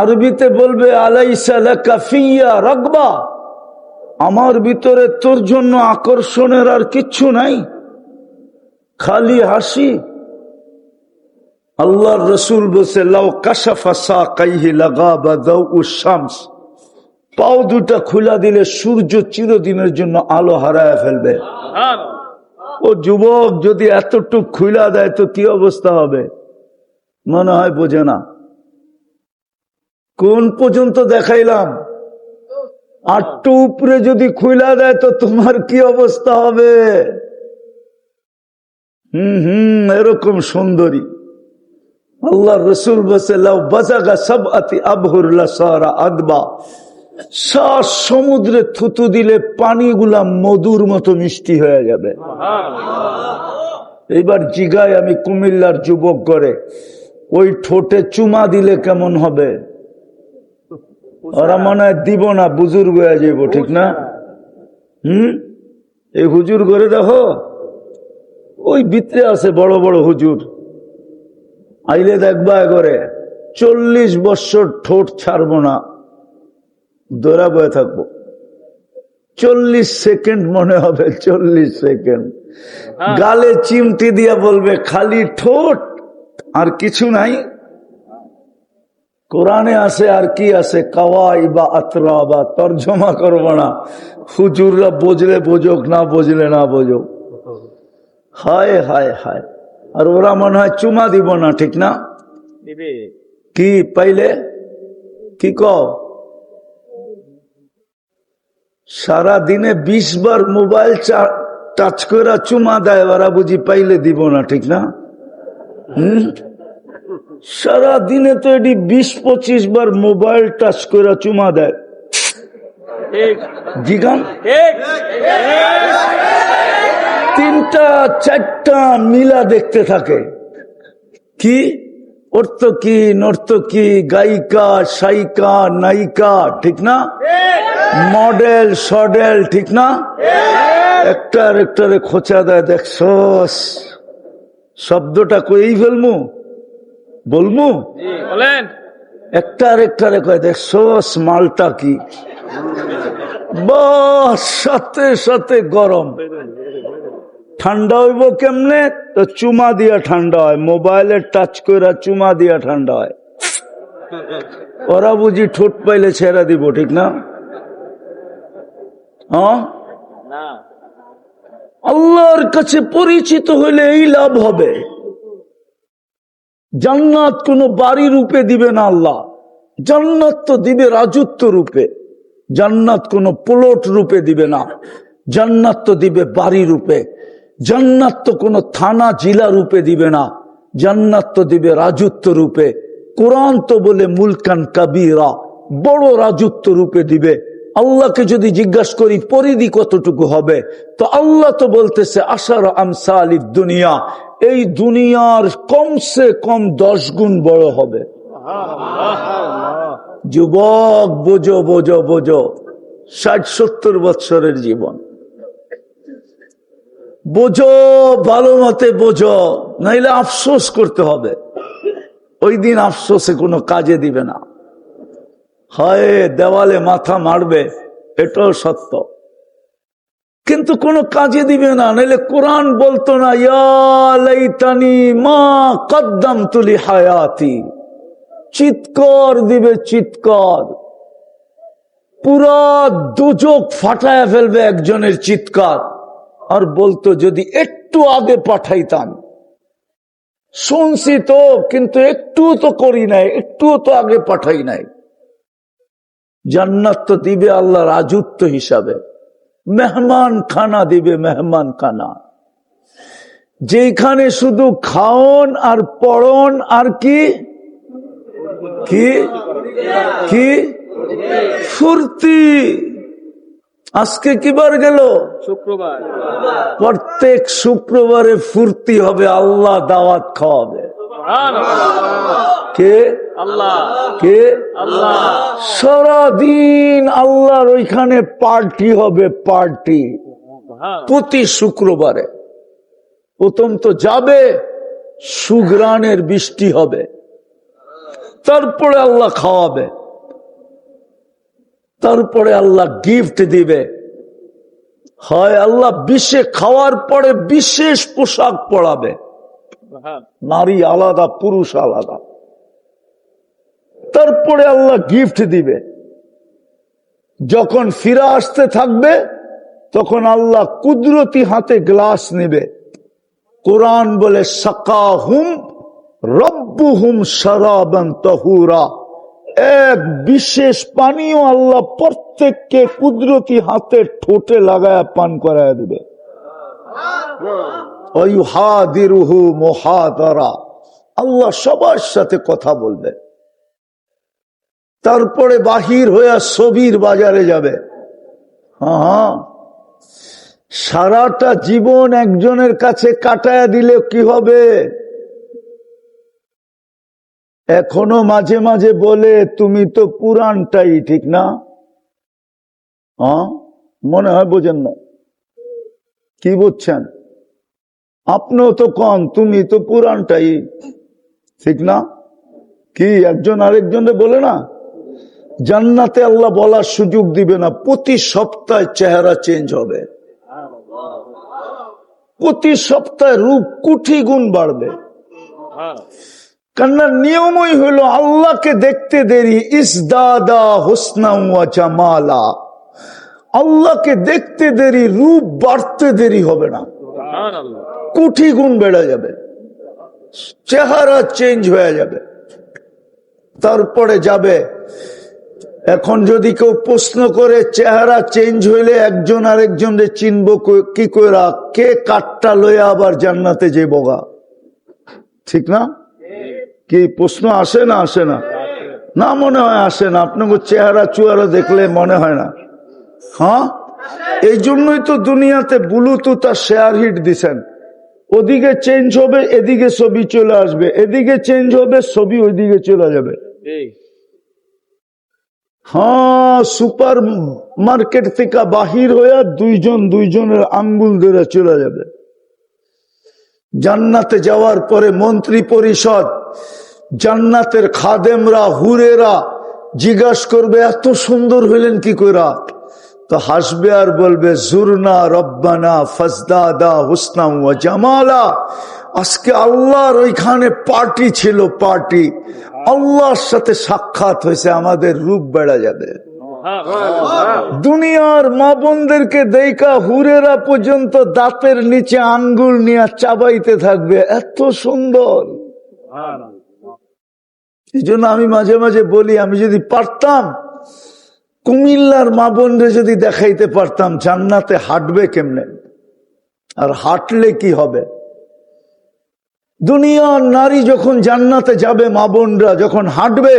আরবিতে বলবে আলাইসা লাকা ফিয়া রাগবা, আমার ভিতরে তোর জন্য আকর্ষণের আর কিচ্ছু নাই, খালি হাসি। আল্লাহর রাসূল বলছে লাউ কাশাফা সাকাইহি লাগাবা দাউউশ শামস, পাও দুটা খুলা দিলে সূর্য চিরদিনের জন্য আলো হারায় ফেলবে। ও যুবক যদি এতটুক খুলা দেয় তো কি অবস্থা হবে? মনে হয় বোঝে না। কোন পর্যন্ত দেখাইলাম? আটটু উপরে যদি খুইলা দেয় তো তোমার কি অবস্থা হবে? এরকম সুন্দরী আল্লাহ রসুল বসে লাউ বাজাগা সাবআতি আবহুরলা সারা আদবা, শ্বাস সমুদ্রে থুতু দিলে পানিগুলা মধুর মতো মিষ্টি হয়ে যাবে। এইবার জিগায় আমি কুমিল্লার যুবক করে, ওই ঠোঁটে চুমা দিলে কেমন হবে? ওরা মনে হয় দিব না, বুজুর্গ হয়ে যাইব, ঠিক না? এই হুজুর করে দেখো, ওই ভিতরে আছে বড় বড় হুজুর, আইলে দেখবা করে 40 বছর ঠোঁট ছাড়বো না, দৌড়া বয়ে থাকবো। 40 সেকেন্ড মনে হবে, 40 সেকেন্ড গালে চিমটি দিয়া বলবে খালি ঠোঁট আর কিছু নাই। কোরআনে আছে আর কি আছে, কাওয়াই বা আতরা বা তর্জমা করবো না, হুজুররা বুঝলে বোঝক, না বুঝলে না বোঝক। হায় হায় হায়। আর ওরা মনে হয় চুমা দিব না, ঠিক না? কি পাইলে কি কও? সারা দিনে 20 বার মোবাইল টাচ করে চুমা দেয়, ওরা বুঝি পাইলে দিব না, ঠিক না? সারা দিনে তো এটি 20-25 বার মোবাইল টাচ করে চুমা দেয়। জিগান 3টা-4টা মিলা দেখতে থাকে। কি অর্থকি নর্তকী, গায়িকা, সাইকা, নায়িকা, ঠিক না? মডেল সডেল, ঠিক না? একটারে খোঁচা দেয়, দেখছস? শব্দটা কই ফেলমু, বলমু? একটারে কয়, দেখছস মালটা কি? বাস সাথে সাথে গরম। ঠান্ডা হইব কেমনে? তো চুমা দিয়া ঠান্ডা হয়, মোবাইলে টাচ করে চুমা দিয়া ঠান্ডা হয়। ওরা বুঝি ঠোঁট পাইলে ছেড়া দিব, ঠিক না? আল্লাহর কাছে পরিচিত হইলে এই লাভ হবে। জান্নাত কোনো বাড়ি রূপে দিবে না আল্লাহ, জান্নাত তো দিবে রাজত্ব রূপে। জান্নাত কোনো প্লট রূপে দিবে না, জান্নাত তো দিবে বাড়ি রূপে। জান্নাত তো কোনো থানা জেলা রূপে দিবে না, জান্নাত তো দিবে রাজত্ব রূপে। কোরআন তো বলে মুলকান কাবীরা, বড় রাজত্ব রূপে দিবে। আল্লাহকে যদি জিজ্ঞাসা করি পরিধি কতটুকু হবে, তো আল্লাহ তো বলতেছে আশার আমসালিদ দুনিয়া, এই দুনিয়ার কমসে কম 10 গুণ বড় হবে। যুবক বোঝো বোঝো বোঝো, 60-70 বৎসরের জীবন বোঝো, ভালো মতে বোঝো, নাইলে আফসোস করতে হবে। ওই দিন আফসোসে কোনো কাজে দিবে না, হয় দেওয়ালে মাথা মারবে, এটাও সত্য, কিন্তু কোনো কাজে দিবে না। নাইলে কোরআন বলতো না ইয়া লাইতানি মা কদ্দামতু লিহায়াতি, চিৎকার দিবে চিৎকার, পুরা দুজক ফাটায় ফেলবে একজনের চিৎকার। আর বলতো যদি একটু আগে পাঠাইতাম, শুনছি তো কিন্তু একটুও তো করি নাই, একটুও তো আগে পাঠাই নাই। জান্নাত তো দিবে আল্লাহ রাজত্ব হিসাবে, মেহমান খানা দিবে, মেহমান খানা, যেখানে শুধু খাওন আর পড়ন আর কি কি কি ফুর্তি। আজকে কি বার গেল? শুক্রবার। প্রত্যেক শুক্রবারে ফুর্তি হবে, আল্লাহ দাওয়াত খাওয়াবে। কে? আল্লাহ। কে? আল্লাহ। সারাদিন আল্লাহর ওইখানে পার্টি হবে, পার্টি প্রতি শুক্রবারে। প্রথম তো যাবে, সুগ্রানের বৃষ্টি হবে, তারপরে আল্লাহ খাওয়াবে, তারপরে আল্লাহ গিফট দিবে। হয় আল্লাহ খাওয়ার পরে বিশেষ পোশাক পরাবে, নারী আলাদা পুরুষ আলাদা, তারপরে আল্লাহ গিফট দিবে। যখন ফিরে আসতে থাকবে তখন আল্লাহ কুদরতি হাতে গ্লাস নেবে। কোরআন বলে সাকাহুম রব রব্বুহুম শারাবান তাহুরা, এক বিশেষ পানীয় আল্লাহ প্রত্যেককে কুদরতি হাতে ঠোঁটে লাগায় পান করায় দিবে। ওয়ায়ুহাদিরুহু মুহাদারা, আল্লাহ সবার সাথে কথা বলবে। তারপরে বাহির হইয়া ছবির বাজারে যাবে। হ্যাঁ, সারাটা জীবন একজনের কাছে কাটায়া দিলে কি হবে? এখনো মাঝে মাঝে বলে তুমি তো পুরানটাই, ঠিক না? হ্যাঁ, মনে হয় বোঝেন না। কি বুঝছেন? আপনিও তো কন তুমি তো পুরানটাই, ঠিক না? কি একজন আরেকজনে বলে না? জান্নাতে আল্লাহ বলার সুযোগ দিবে না, প্রতি সপ্তাহে চেহারা চেঞ্জ হবে, প্রতি সপ্তাহে রূপ কোটি গুণ বাড়বে। কেননা নিয়মই হলো আল্লাহকে দেখতে দেরি ইসদাদা হুসনা ওয়া জামালা, আল্লাহকে দেখতে দেরি, রূপ বাড়তে দেরি হবে না, কোটি গুণ বেড়ে যাবে, চেহারা চেঞ্জ হয়ে যাবে। তারপরে যাবে। এখন যদি কেউ প্রশ্ন করে চেহারা চেঞ্জ হইলে একজন আরেকজনের চিনব কি কইরা, কে কাটটা লইয়া আবার জান্নাতে যে বগা, ঠিক না? কি প্রশ্ন আসে না? আসে না? না মনে হয় আসে না। আপনাকে চেহারা চুয়ারা দেখলে মনে হয় না? হ্যাঁ, এই জন্যই তো দুনিয়াতে ব্লুটুথ আর শেয়ার হিট দিছেন। ওদিকে চেঞ্জ হবে, এদিকে ছবি চলে আসবে, এদিকে চেঞ্জ হবে, ছবি ওইদিকে চলে যাবে। হ্যাঁ, সুপার মার্কেট থেকে বাহির হইয়া দুইজনের আঙ্গুল ধরে চলে যাবে। জান্নাতে যাওয়ার পরে মন্ত্রী পরিষদ, জান্নাতের খাদেমরা, হুরেরা জিজ্ঞাসা করবে এত সুন্দর হইলেন কি কইরা? তো হাসবে আর বলবে জুরনা রব্বানা ফাজদাদা হুসনা ওয়া জামালা, আজকে আল্লাহর ওইখানে পার্টি ছিল, পার্টি, আল্লাহর সাথে সাক্ষাৎ হয়েছে, আমাদের রূপ বেড়া যাবে। দুনিয়ার মা বোনদেরকে দেখা হুরেরা পর্যন্ত দাঁতের নিচে আঙ্গুল নিয়ে চাবাইতে থাকবে, এত সুন্দর। এই জন্য আমি মাঝে মাঝে বলি, আমি যদি পারতাম কুমিল্লার মা বোনরে যদি দেখাইতে পারতাম জান্নাতে হাঁটবে কেমনে আর হাঁটলে কি হবে। দুনিয়ার নারী যখন জান্নাতে যাবে, মা বোনরা যখন হাঁটবে,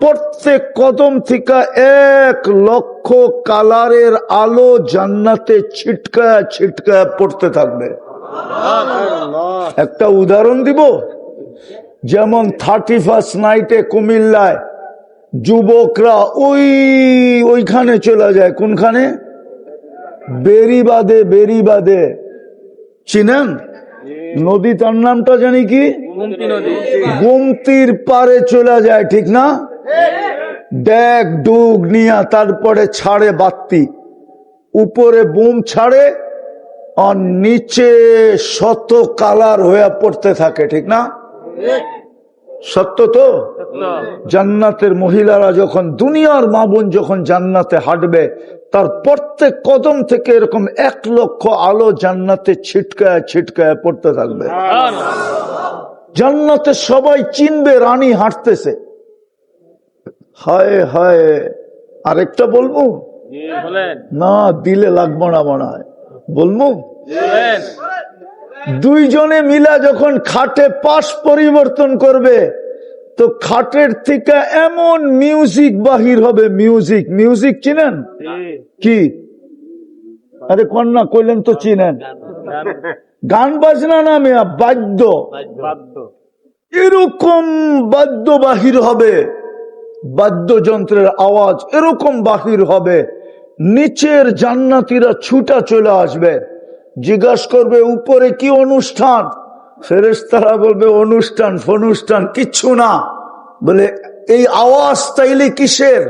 প্রত্যেক কদম থেকে 1,00,000 কালারের আলো জান্নাতে ছিটকায় ছিটকায় পড়তে থাকবে। একটা উদাহরণ দিব, যেমন 31st নাইটে কুমিল্লায় যুবকরা ওইখানে চলে যায়, কোনখানে? বেরিবাদে, চিনেন নদী, তার নামটা জানি কি, গোমতির পারে চলে যায়, ঠিক না? ড্যাগ ডুগ নিয়া তারপরে ছাড়ে বাতি, উপরে বুম ছাড়ে আর নিচে শত কালার হয়ে পড়তে থাকে, ঠিক না? সত্য তো? জান্নাতের মহিলারা যখন, দুনিয়ার মা বোন যখন জান্নাতে হাঁটবে, তার প্রত্যেক কদম থেকে এরকম 1,00,000 আলো জান্নাতে ছিটকায় ছিটকায় পড়তে থাকবে। জান্নাতে সবাই চিনবে রানী হাঁটতেছে। হায় হায়, আরেকটা বলবো না, দিলে লাগবো না মনে হয়, বলবো। দুইজনে মিলা যখন খাটে পাশ পরিবর্তন করবে, তো খাটের থেকে এমন মিউজিক বাহির হবে, মিউজিক চিনেন কি? আরে কন্যা কইলেন তো চিনেন, গান বাজনা নামে বাদ্য, এরকম বাদ্য বাহির হবে, বাদ্যযন্ত্রের আওয়াজ এরকম বাহির হবে, নিচের জান্নাতীরা ছুটা চলে আসবে, জিজ্ঞাসা করবে উপরে কি অনুষ্ঠান? ফেরেশতারা বলবে অনুষ্ঠান কিচ্ছু না। বলে এই আওয়াজ তাইলে কিসের?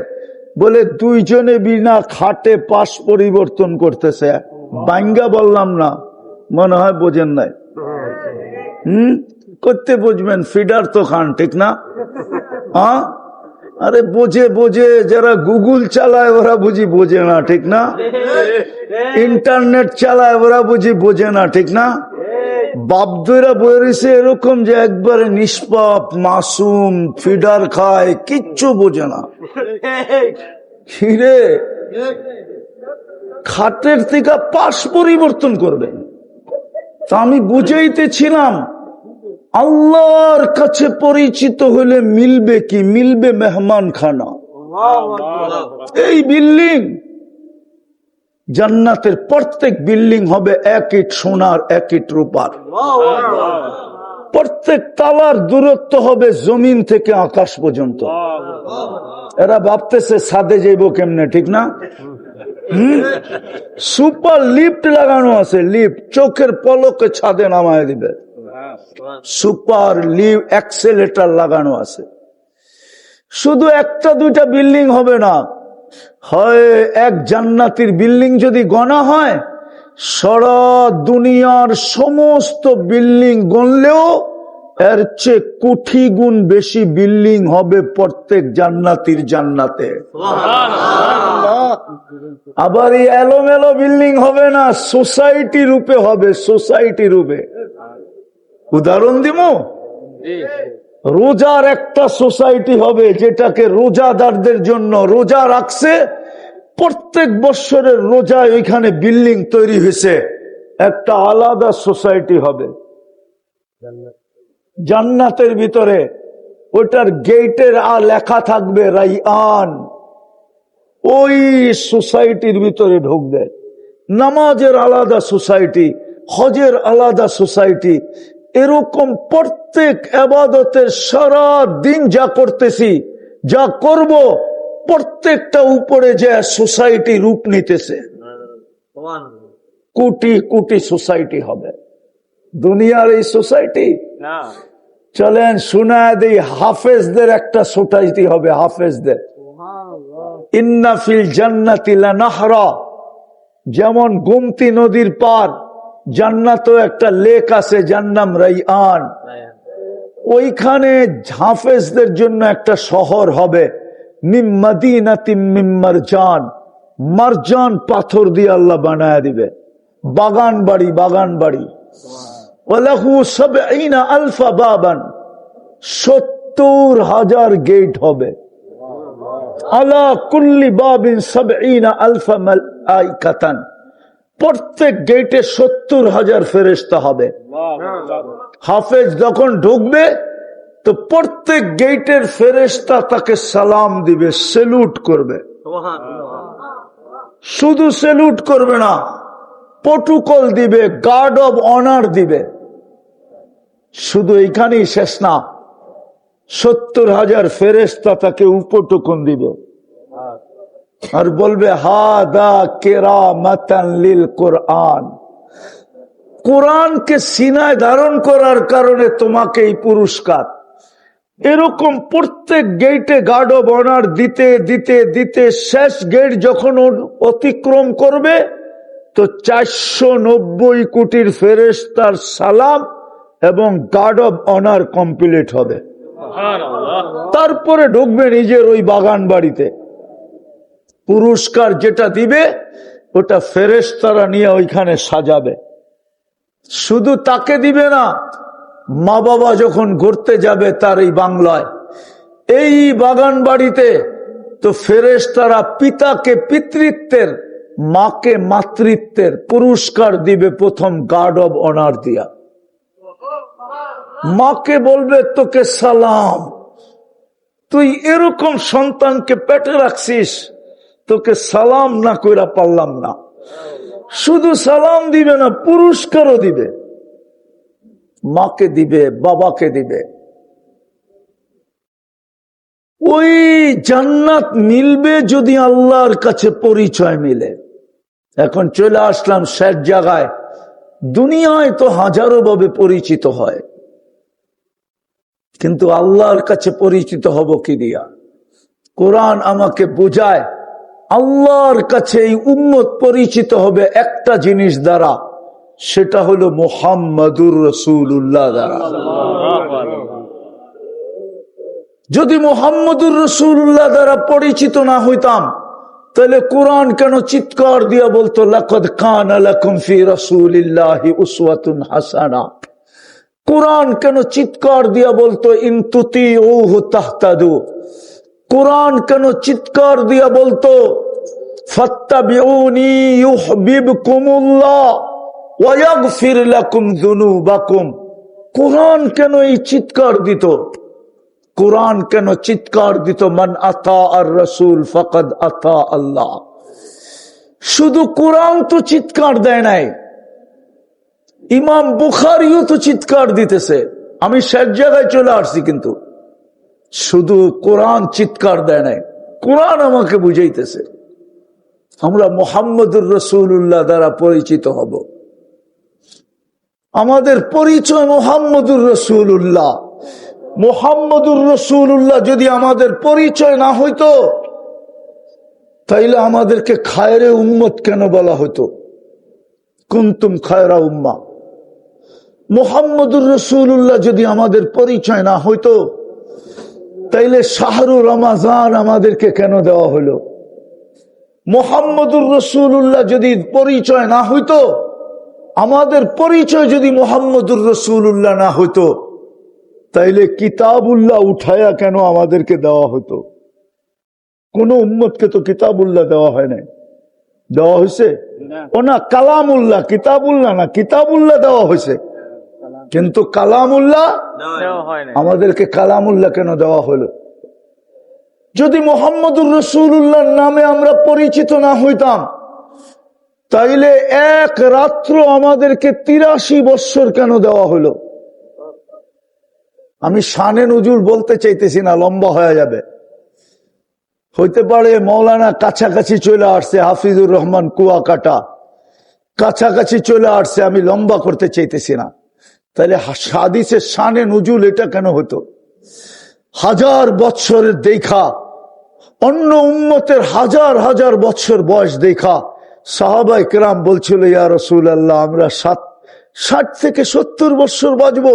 বলে দুইজনে বিনা খাটে পাশ পরিবর্তন করতেছে। বাঙ্গা বললাম না, মনে হয় বোঝেন নাই। করতে বুঝবেন, ফিডার তো খান, ঠিক না? হ্যাঁ, আরে বোঝে যারা গুগল চালায় ওরা বুঝি বোঝে না, ঠিক না? ইন্টারনেট চালায় ওরা বুঝি বোঝে না, ঠিক না? বাপ দইরা বইছে এরকম যে একবারে নিষ্পাপ মাসুম, ফিডার খায়, কিচ্ছু বোঝে না। হিরে খাটের থেকে পাশ পরিবর্তন করবেন। তা আমি বুঝাইতেছিলাম আল্লাহর কাছে পরিচিত হলে মিলবে কি? মিলবে মেহমান খানা। এই বিল্ডিং, জান্নাতের প্রত্যেক বিল্ডিং হবে এক ইট সোনার, এক ইট রূপার। প্রত্যেক তালার দূরত্ব হবে জমিন থেকে আকাশ পর্যন্ত। এরা ভাবতেছে ছাদে যাইব কেমনে, ঠিক না? সুপার লিফট লাগানো আছে, লিফট চোখের পলকে ছাদে নামায় দিবে। সুপার লিফট অ্যাক্সেলেটার লাগানো আছে। শুধু একটা দুইটা বিল্ডিং হবে না, হয় এক জান্নাতির বিল্ডিং যদি গণা হয়, সারা দুনিয়ার সমস্ত বিল্ডিং গণলেও এর চেয়ে কোটি গুণ বেশি বিল্ডিং হবে প্রত্যেক জান্নাতির জান্নাতে। আবার এই এলোমেলো বিল্ডিং হবে না, সোসাইটি রূপে হবে, সোসাইটি রূপে। উদাহরণ দিব, রোজার একটা সোসাইটি হবে যেটাকে রোজাদারদের জন্য রোজা রাখছে, প্রত্যেক বছরের রোজা ওইখানে বিল্ডিং তৈরি হয়েছে, একটা আলাদা সোসাইটি হবে জান্নাতের ভিতরে। ওটার গেটের লেখা থাকবে রাইয়ান। ওই সোসাইটির ভিতরে ঢুকবে। নামাজের আলাদা সোসাইটি, হজের আলাদা সোসাইটি। এরকম প্রত্যেক ইবাদতের সারা দিন যা করতেছি, যা করব, প্রত্যেকটা উপরে যে সোসাইটি রূপ নিতেছে। কোটি কোটি সোসাইটি হবে দুনিয়ার এই সোসাইটি। চলেন শোনায় দেই, হাফেজদের একটা সোসাইটি হবে, হাফেজদের। ইন্না ফিল জান্নাতি লানাহরা, যেমন গোমতী নদীর পার জান্নাতও একটা লেক আছে যার নাম রাইয়ান। ওইখানে হাফেজদের জন্য একটা শহর হবে, মিম মাদিনাতিম মিম মারজান, মারজান পাথর দিয়ে আল্লাহ বানায় দিবে। বাগান বাড়ি, বাগান বাড়ি। ওয়ালাহু সাবঈনা আলফা বাবান, ৭০,০০০ গেট হবে। আলা কুল্লি বাবিন সাবঈনা আলফা মালাইকাতান, প্রত্যেক গেটে ৭০,০০০ ফেরেশতা হবে। হাফেজ যখন ঢুকবে তো প্রত্যেক গেটের ফেরেশতা তাকে সালাম দিবে, সেলুট করবে। শুধু সেলুট করবে না, প্রটোকল দিবে, গার্ড অব অনার দিবে। শুধু এখানেই শেষ না, ৭০,০০০ ফেরেশতা তাকে উপটোকন দিবে আর বলবে হাদা কেরামাতান লিল কোরআন, কোরআনকে সিনায় ধারণ করার কারণে তোমাকে এই পুরস্কার। এরকম প্রত্যেক গেটে গার্ড অব অনার দিতে দিতে দিতে শেষ গেট যখন অতিক্রম করবে তো ৪৯০ কোটির ফেরেশতার সালাম এবং গার্ড অব অনার কমপ্লিট হবে। তারপরে ঢুকবে নিজের ওই বাগান বাড়িতে। পুরস্কার যেটা দিবে ওটা ফেরেশতারা নিয়ে ওইখানে সাজাবে। শুধু তাকে দিবে না, মা বাবা যখন ঘুরতে যাবে তার এই বাংলায়, এই বাগান বাড়িতে, তো ফেরেশতারা পিতাকে পিতৃত্বের, মাকে মাতৃত্বের পুরস্কার দিবে প্রথম গার্ড অব অনার দিয়া। মাকে বলবে তোকে সালাম, তুই এরকম সন্তানকে পেটে রাখছিস, তোকে সালাম না কইরা পারলাম না। শুধু সালাম দিবে না, পুরস্কারও দিবে, মাকে দিবে, বাবাকে দিবে। ওই জান্নাত মিলবে যদি আল্লাহর কাছে পরিচয় মিলে। এখন চলে আসলাম শেষ জায়গায়। দুনিয়ায় তো হাজারো ভাবে পরিচিত হয়, কিন্তু আল্লাহর কাছে পরিচিত হব কি দিয়া? কোরআন আমাকে বোঝায় আল্লাহর কাছে এই উম্মত পরিচিত হবে একটা জিনিস দ্বারা, সেটা হলো মুহাম্মাদুর রাসূলুল্লাহ দ্বারা। যদি মুহাম্মাদুর রাসূলুল্লাহ দ্বারা পরিচিত না হইতাম তাহলে কোরআন কেন চিৎকার দিয়া বলতো লাকাদ কানা লাকুম ফি রাসূলিল্লাহি উসওয়াতুন হাসানা? কোরআন কেন চিৎকার দিয়া বলতো ইন তুতিউহু তাহতাদু? কোরআন কেন চিৎকার দিয়া বলতো ফাত্তাবিউনি ইউহিব্বুকুমুল্লাহ ওয়া ইয়াগফির লাকুম যুনুবাকুম? কোরআন কেন এই চিৎকার দিত? কোরআন কেন চিৎকার দিত মান আতা আর রাসূল ফাকাদ আতা আল্লাহ? শুধু কোরআন তো চিৎকার দেয় নাই, ইমাম বুখারীও তো চিৎকার দিতেছে। আমি শেষ জায়গায় চলে আসছি, কিন্তু শুধু কোরআন চিৎকার দেয় নাই, কোরআন আমাকে বুঝাইতেছে আমরা মুহাম্মদুর রাসূলুল্লাহ দ্বারা পরিচিত হব। আমাদের পরিচয় মুহাম্মদুর রাসূলুল্লাহ। মুহাম্মদুর রাসূলুল্লাহ যদি আমাদের পরিচয় না হইতো, তাইলে আমাদেরকে খায়রে উম্মত কেন বলা হতো? কুনতুম খায়রা উম্মাহ। মুহাম্মদুর রাসূলুল্লাহ যদি আমাদের পরিচয় না হইতো, তাইলে শাহরু রমাজান আমাদেরকে কেন দেওয়া হলো? মুহাম্মদুর রাসূলুল্লাহ যদি পরিচয় না হইতো, আমাদের পরিচয় যদি মুহাম্মদুর রাসূলুল্লাহ না হইতো, তাইলে কিতাবুল্লাহ উঠায়া কেন আমাদেরকে দেওয়া হতো? কোন উম্মতকে তো কিতাবুল্লাহ দেওয়া হয় নাই। দেওয়া হয়েছে? ও না, কালামুল্লাহ, কিতাবুল্লাহ না, কিতাবুল্লাহ দেওয়া হয়েছে, কিন্তু কালামুল্লাহ আমাদেরকে কালামুল্লাহ কেন দেওয়া হলো? যদি মুহাম্মদুর রাসূলুল্লাহর নামে আমরা পরিচিত না হইতাম, তাইলে এক রাত্র আমাদেরকে 83 বৎসর কেন দেওয়া হলো? আমি শানে নুজুল বলতে চাইতেছি না, লম্বা হয়ে যাবে। হইতে পারে মৌলানা কাছাকাছি চলে আসছে, হাফিজুর রহমান কুয়াকাটা কাছাকাছি চলে আসছে, আমি লম্বা করতে চাইতেছি না। তাহলে হাদিসের শানে নুজুল এটা কেন হতো? 1000 বৎসরের দেখা, অন্য উম্মতের 1000 বৎসর বয়স দেখা সাহাবায়ে কেরাম বলছিল, ইয়া রাসূলুল্লাহ, আমরা 60 থেকে 70 বৎসর বাঁচবো,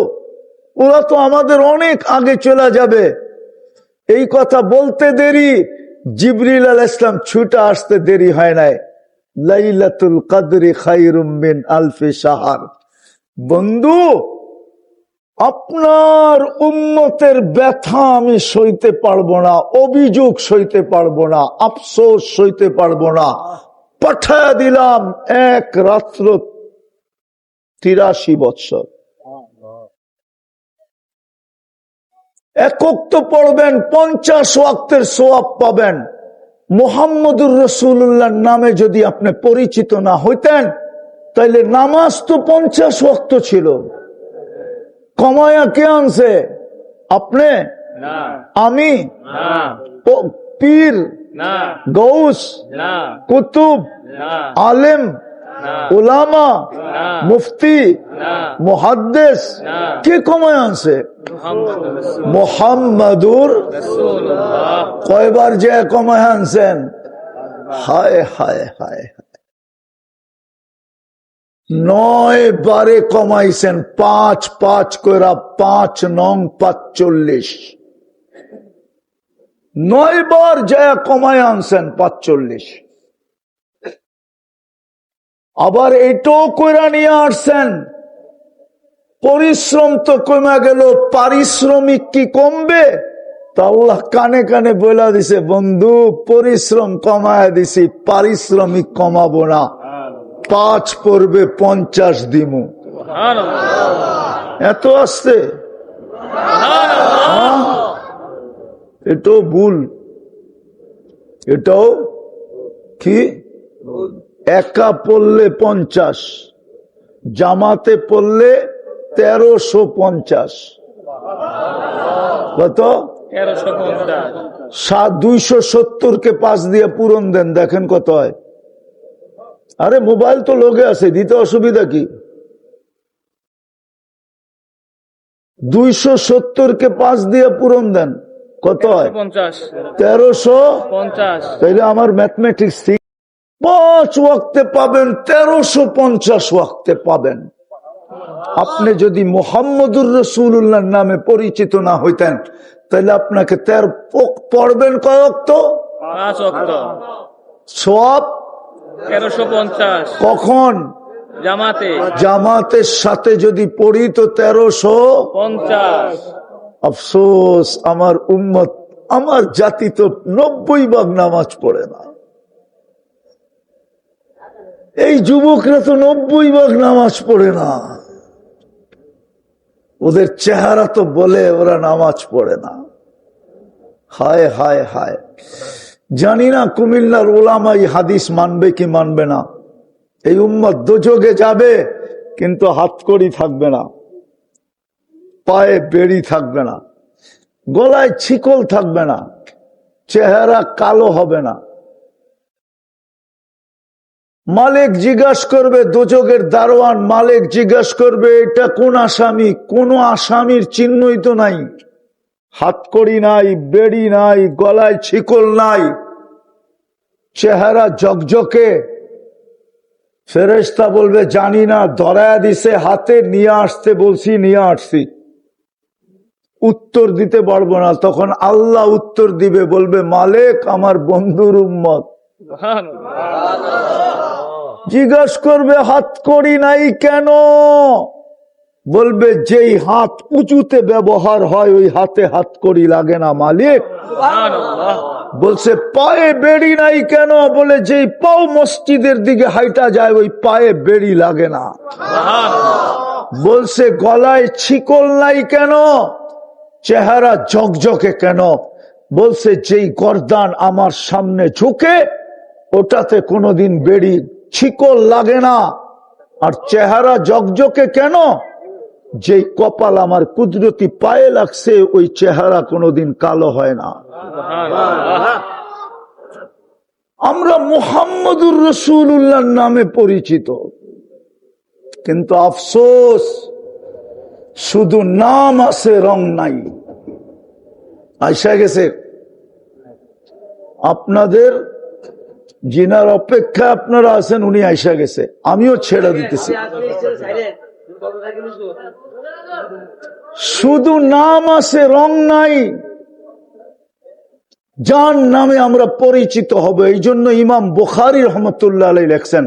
ওরা তো আমাদের অনেক আগে চলে যাবে। এই কথা বলতে দেরি, জিবরিল আলাইহিস সালাম ছুটে আসতে দেরি হয় নাই। লাইলাতুল কদরি খায়রুম মিন আলফি শাহর। বন্ধু, আপনার উম্মতের ব্যথা আমি সইতে পারবো না, অভিযোগ সইতে পারবো না, আফসোস সইতে পারবো না, পাঠায়া দিলাম এক রাত্র 83 বৎসর। একক তো পড়বেন, 50 ওয়াক্তের সওয়াব পাবেন। মুহাম্মদুর রাসূলুল্লাহর নামে যদি আপনি পরিচিত না হইতেন, তাইলে নামাজ তো 50 ওয়াক্ত ছিল। কমায়া কে আনছে? আপনি? আমি? পীর, গৌস, কুতুব, আলেম, উলামা, মুফতি, মুহাদ্দিস কে কমায় আনছে? মুহাম্মদুর রাসূলুল্লাহ। কয়বার যে কমায় আনছেন? হায় হায় হায়, 9 বারে কমাইছেন। 5 কইরা 5 নং 45, 9 বার যা কমায় আনছেন 45। আবার এটাও কইরা নিয়ে আসছেন, পরিশ্রম তো কমে গেল, পারিশ্রমিক কি কমবে? তা আল্লাহ কানে কানে বলে দিছে, বন্ধু পরিশ্রম কমায় দিছি, পারিশ্রমিক কমাবো না। 5 পড়বে 50 দিমু। এত আসছে? এটাও ভুল, এটাও কি? একা পড়লে 50, জামাতে পড়লে 1350। কত? 270 কে 5 দিয়ে পূরণ দেন, দেখেন কত হয়। আরে মোবাইল তো লোকে আছে, দিতে অসুবিধা কি? 270 কে 5 দিয়ে পূরণ দেন, কত হয়? 1350। তাইলে আমার ম্যাথমেটিক্স ঠিক। 5 ওয়াক্তে পাবেন, 1350 ওয়াক্তে পাবেন। আপনি যদি মুহাম্মদুর রাসূলুল্লাহর নামে পরিচিত না হইতেন, তাহলে আপনাকে পড়বেন কয় ওয়াক্ত? 5 ওয়াক্ত। সওয়াব 1350 কখন? জামাতে জামাতের সাথে যদি পড়ি তো 1350। 50। আফসোস, আমার উম্মত, আমার জাতি তো 90 ভাগ নামাজ পড়ে না। এই যুবকরা তো 90 ভাগ নামাজ পড়ে না। ওদের চেহারা তো বলে ওরা নামাজ পড়ে না। হায় হায় হায়, জানি না কুমিল্লার ওলামা এই হাদিস মানবে কি মানবে না। এই উম্মত দোজখে যাবে, কিন্তু হাতকড়ি থাকবে না, পায়ে বেড়ি থাকবে না, গলায় ছিকল থাকবে না, চেহারা কালো হবে না। মালিক জিজ্ঞাসা করবে, দোজখের দারোয়ান মালিক জিজ্ঞাসা করবে এটা কোন আসামি? কোন আসামির চিহ্নই তো নাই, হাতকড়ি নাই, বেড়ি নাই, গলায় ছিকল নাই, চেহারা ঝকঝকে। ফেরেশতা বলবে জানি না, ধরায়া দিছে হাতে, নিয়ে আসতে বলছি, নিয়ে আসছি, উত্তর দিতে পারবো না। তখন আল্লাহ উত্তর দিবে, বলবে মালিক আমার বন্ধুর উম্মত। জিজ্ঞাসা করবে হাতকড়ি নাই কেন? বলবে যেই হাত উঁচুতে ব্যবহার হয় ওই হাতে হাতকড়ি লাগে না মালিক। বলছে পায়ে বেড়ি নাই কেন? বলে যেই পাও মসজিদের দিকে হাইটা যায় ওই পায়ে বেড়ি লাগে না। বলছে গলায় ছিকল নাই কেন? চেহারা ঝকঝকে কেন? বলছে যেই গর্দান আমার সামনে ঝুঁকে ওটাতে কোনোদিন বেড়ি ছিকল লাগে না। আর চেহারা ঝকঝকে কেন? যেই কপাল আমার কুদরতি পায়ে লাগছে ওই চেহারা কোনোদিন কালো হয় না। আমরা মুহাম্মদুর রাসূলুল্লাহর নামে পরিচিত, কিন্তু আফসোস শুধু নাম আছে, রং নাই। আইসা গেছে আপনাদের জিনার অপেক্ষা আপনারা আছেন, উনি আইসা গেছে, আমিও ছেড়ে দিতেছি। শুধু নাম আছে, রং নাই। যার নামে আমরা পরিচিত হব। এই জন্য ইমাম বুখারী রহমতুল্লাহ আলাইহি লেখছেন,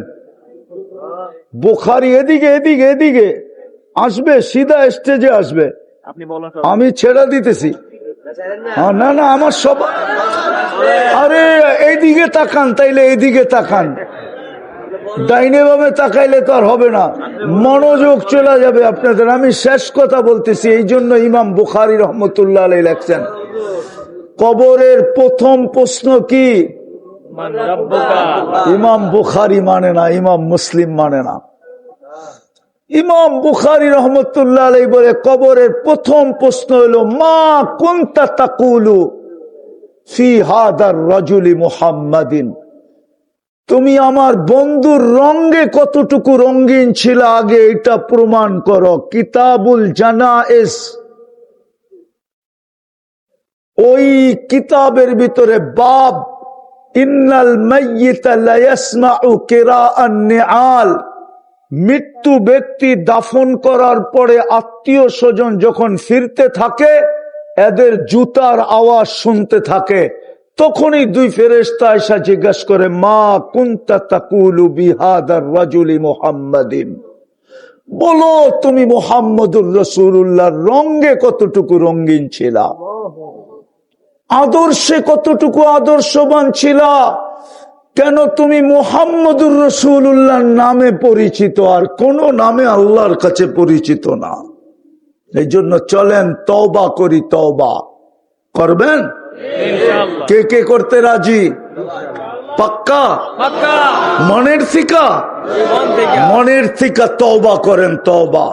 বুখারী এদিকে এদিকে এদিকে আসবে, সিধা স্টেজে আসবে, আমি ছেড়ে দিতেছি। না না, আমার সব, আরে এইদিকে তাকান, তাইলে এইদিকে তাকান, ডাইনে বামে তাকাইলে তো আর হবে না, মনোযোগ চলে যাবে আপনাদের। আমি শেষ কথা বলতেছি। এই জন্য ইমাম বুখারী রহমতুল্লাহ আলাইহি লেখছেন, কবরের প্রথম প্রশ্ন কি? ইমাম বুখারী মানে না, ইমাম মুসলিম মানে না। ইমাম বুখারী রহমতুল্লাহ আলাইহি বলে কবরের প্রথম প্রশ্ন হলো মা কুনতা তাকুলু ফি হাদার রাজুলি মুহাম্মাদিন, তুমি আমার বন্ধুর রঙে কতটুকু রঙিন ছিল আগে এটা প্রমাণ করো। কিতাবুল জানায়েজ, ওই কিতাবের ভিতরে বাব ইন্নাল মাইয়িতা লা ইয়াসমাউ কিরাআন নিআল, মৃত্যু ব্যক্তি দাফন করার পরে আত্মীয় স্বজন যখন ফিরতে থাকে এদের জুতার আওয়াজ শুনতে থাকে। তখনই দুই ফেরেশতা এসে জিজ্ঞাসা করে মা কুনতা তাকুলু বিহাদার রাজুলি মুহাম্মাদিন, বলো তুমি মুহাম্মদুর রাসূলুল্লাহর রঙে কতটুকু রঙিন ছিলা, আদর্শে কতটুকু আদর্শবান ছিলা, কেন তুমি মুহাম্মদুর রাসূলুল্লাহর নামে পরিচিত আর কোন নামে আল্লাহর কাছে পরিচিত না। এই জন্য চলেন তওবা করি। তওবা করবেন? কে কে করতে রাজি? পাক্কা? মনের থিকা? মনের থিকা তওবা করেন। তওবা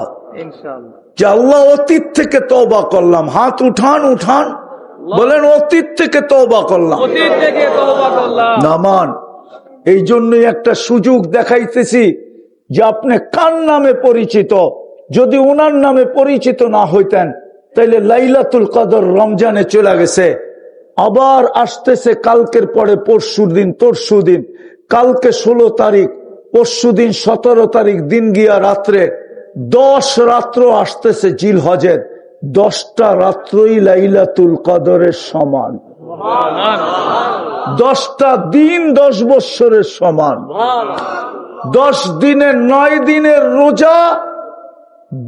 যে আল্লাহ অতীত থেকে তওবা করলাম, হাত উঠান উঠান, বলেন অতীত থেকে তওবা করলাম। নামান, এই জন্যই একটা সুযোগ দেখাইতেছি যে আপনি কার নামে পরিচিত। যদি উনার নামে পরিচিত না হইতেন তাইলে লাইলাতুল কদর রমজানে চলে গেছে, আবার আসতেছে কালকের পরে পরশুদিন, তরশুদিন, কালকে 16 তারিখ, পরশুদিন 17 তারিখ দিন গিয়া রাত্রে 10 রাত্র আসতেছে জিলহজের, 10টা রাত্রই লাইলাতুল কদরের সমান। 10টা দিন 10 বৎসরের সমান। 10 দিনের 9 দিনের রোজা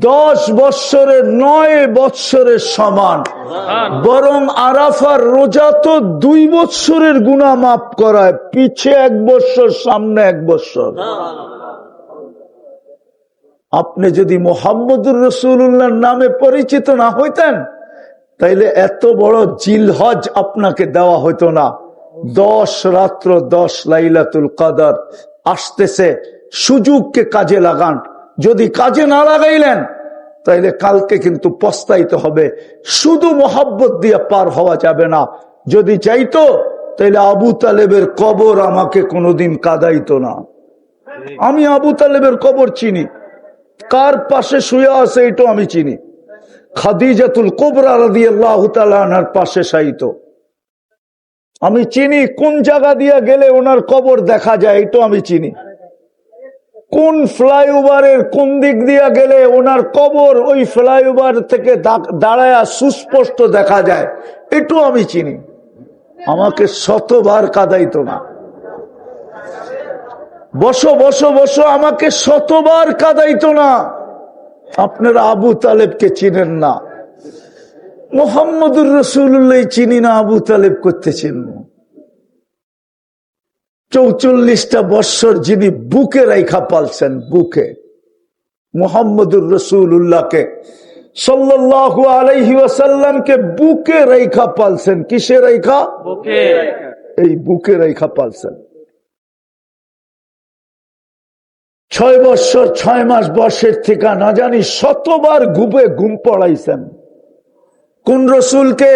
10 বৎসরের 9 বৎসরের সমান। বরং আরাফার রোজা তো 2 বৎসরের গুনাহ মাফ করায়, পিছে 1 বৎসর, সামনে 1 বৎসর। আপনি যদি মুহাম্মদুর রাসূলুল্লাহর নামে পরিচিত না হইতেন, তাইলে এত বড় জিলহজ আপনাকে দেওয়া হইতো না। 10 রাত্র 10 লাইলাতুল কদর আসতেছে, সুযোগকে কাজে লাগান। যদি কাজে না লাগাইলেন, তাইলে কালকে কিন্তু পস্তাইতে হবে। শুধু মোহাব্বত দিয়ে পার হওয়া যাবে না। যদি চাইতো, তাইলে আবু তালেবের কবর আমাকে কোনোদিন কাঁদাইতো না। আমি আবু তালেবের কবর চিনি, কার পাশে শুয়ে আছে এটাও আমি চিনি। খাদিজাতুল কুবরা রাদিয়াল্লাহু তাআলা আনহার পাশে শায়িত। আমি চিনি কোন জায়গা দিয়ে গেলে ওনার কবর দেখা যায়, এটাও আমি চিনি। কোন ফ্লাইওভারের কোন দিক দিয়ে গেলে ওনার কবর ওই ফ্লাইওভার থেকে দাঁড়ায় সুস্পষ্ট দেখা যায়, এটাও আমি চিনি। আমাকে শতবার কাঁদাইতো না। বসো বসো বসো, আমাকে শতবার কাঁদাইতো না। আপনারা আবু তালেবকে চিনেন না, মুহাম্মদুর রাসূলুল্লাহ চিনি না, আবু তালেব করতে চিনব? 44টা বৎসর যিনি বুকে রাইখা পালছেন, বুকে মুহাম্মদুর রাসূলুল্লাহকে সাল্লাল্লাহু আলাইহি ওয়াসাল্লামকে বুকে রাইখা পালছেন। কিসে রাইখা? বুকে। এই বুকে রাইখা পালছেন। 6 বৎসর 6 মাস বয়সের থেকে না জানি শতবার ঘুম পড়াইছেন। কোন রসুলকে?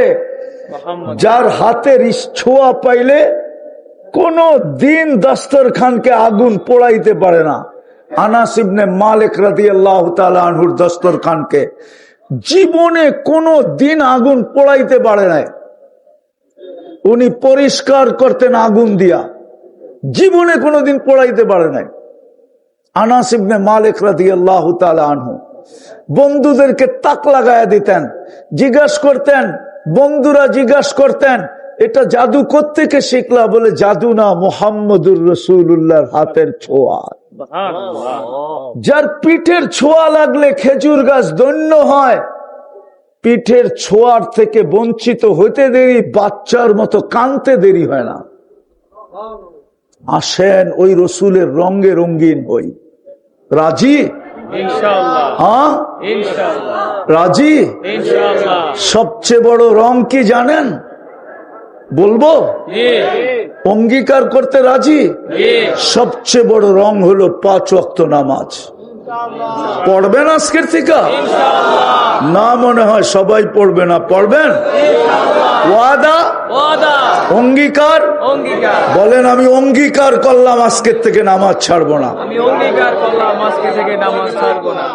যার হাতের ছোঁয়া পাইলে কোন দিন দস্তরখানকে আগুন পোড়াইতে পারে না। আনাস ইবনে মালিক রাদিয়াল্লাহু তাআলা আনহুর দস্তরখানকে জীবনে কোনো দিন আগুন পোড়াইতে পারে নাই। উনি পরিষ্কার করতেন আগুন দিয়া, জীবনে কোনোদিন পোড়াইতে পারে নাই। আনাস ইবনে মালিক রাদিয়াল্লাহু তাআলা আনহু বন্ধুদেরকে তাক লাগায়া দিতেন, জিজ্ঞাসা করতেন, বন্ধুরা জিজ্ঞাসা করতেন এটা জাদু কোত্থেকে শিখলা? বলে জাদু না, মুহাম্মদুর রাসূলুল্লাহর হাতের ছোঁয়া। যার পিঠের ছোঁয়া লাগলে খেজুর গাছ ধন্য হয়, পিঠের ছোঁয়ার থেকে বঞ্চিত হইতে দেরি, বাচ্চার মতো কানতে দেরি হয় না। আসেন ওই রসুলের রঙে রঙিন হই। রাজি? ইনশাআল্লাহ। হ্যাঁ ইনশাআল্লাহ। রাজি? ইনশাআল্লাহ। সবচেয়ে বড় রং কি জানেন? বলবো? জি। অঙ্গীকার করতে রাজি? জি। সবচেয়ে বড় রং হলো 5 ওয়াক্ত নামাজ। পড়বেন আজকের থেকে? না, মনে হয় সবাই পড়বে না। পড়বেন? ওয়াদা? ওয়াদা। অঙ্গীকার? অঙ্গীকার। বলেন আমি অঙ্গীকার করলাম আজকের থেকে নামাজ ছাড়বো না। আমি অঙ্গীকার করলাম আজকে থেকে নামাজ ছাড়বো না।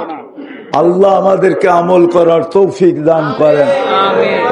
আল্লাহ আমাদেরকে আমল করার তৌফিক দান করেন। আমিন।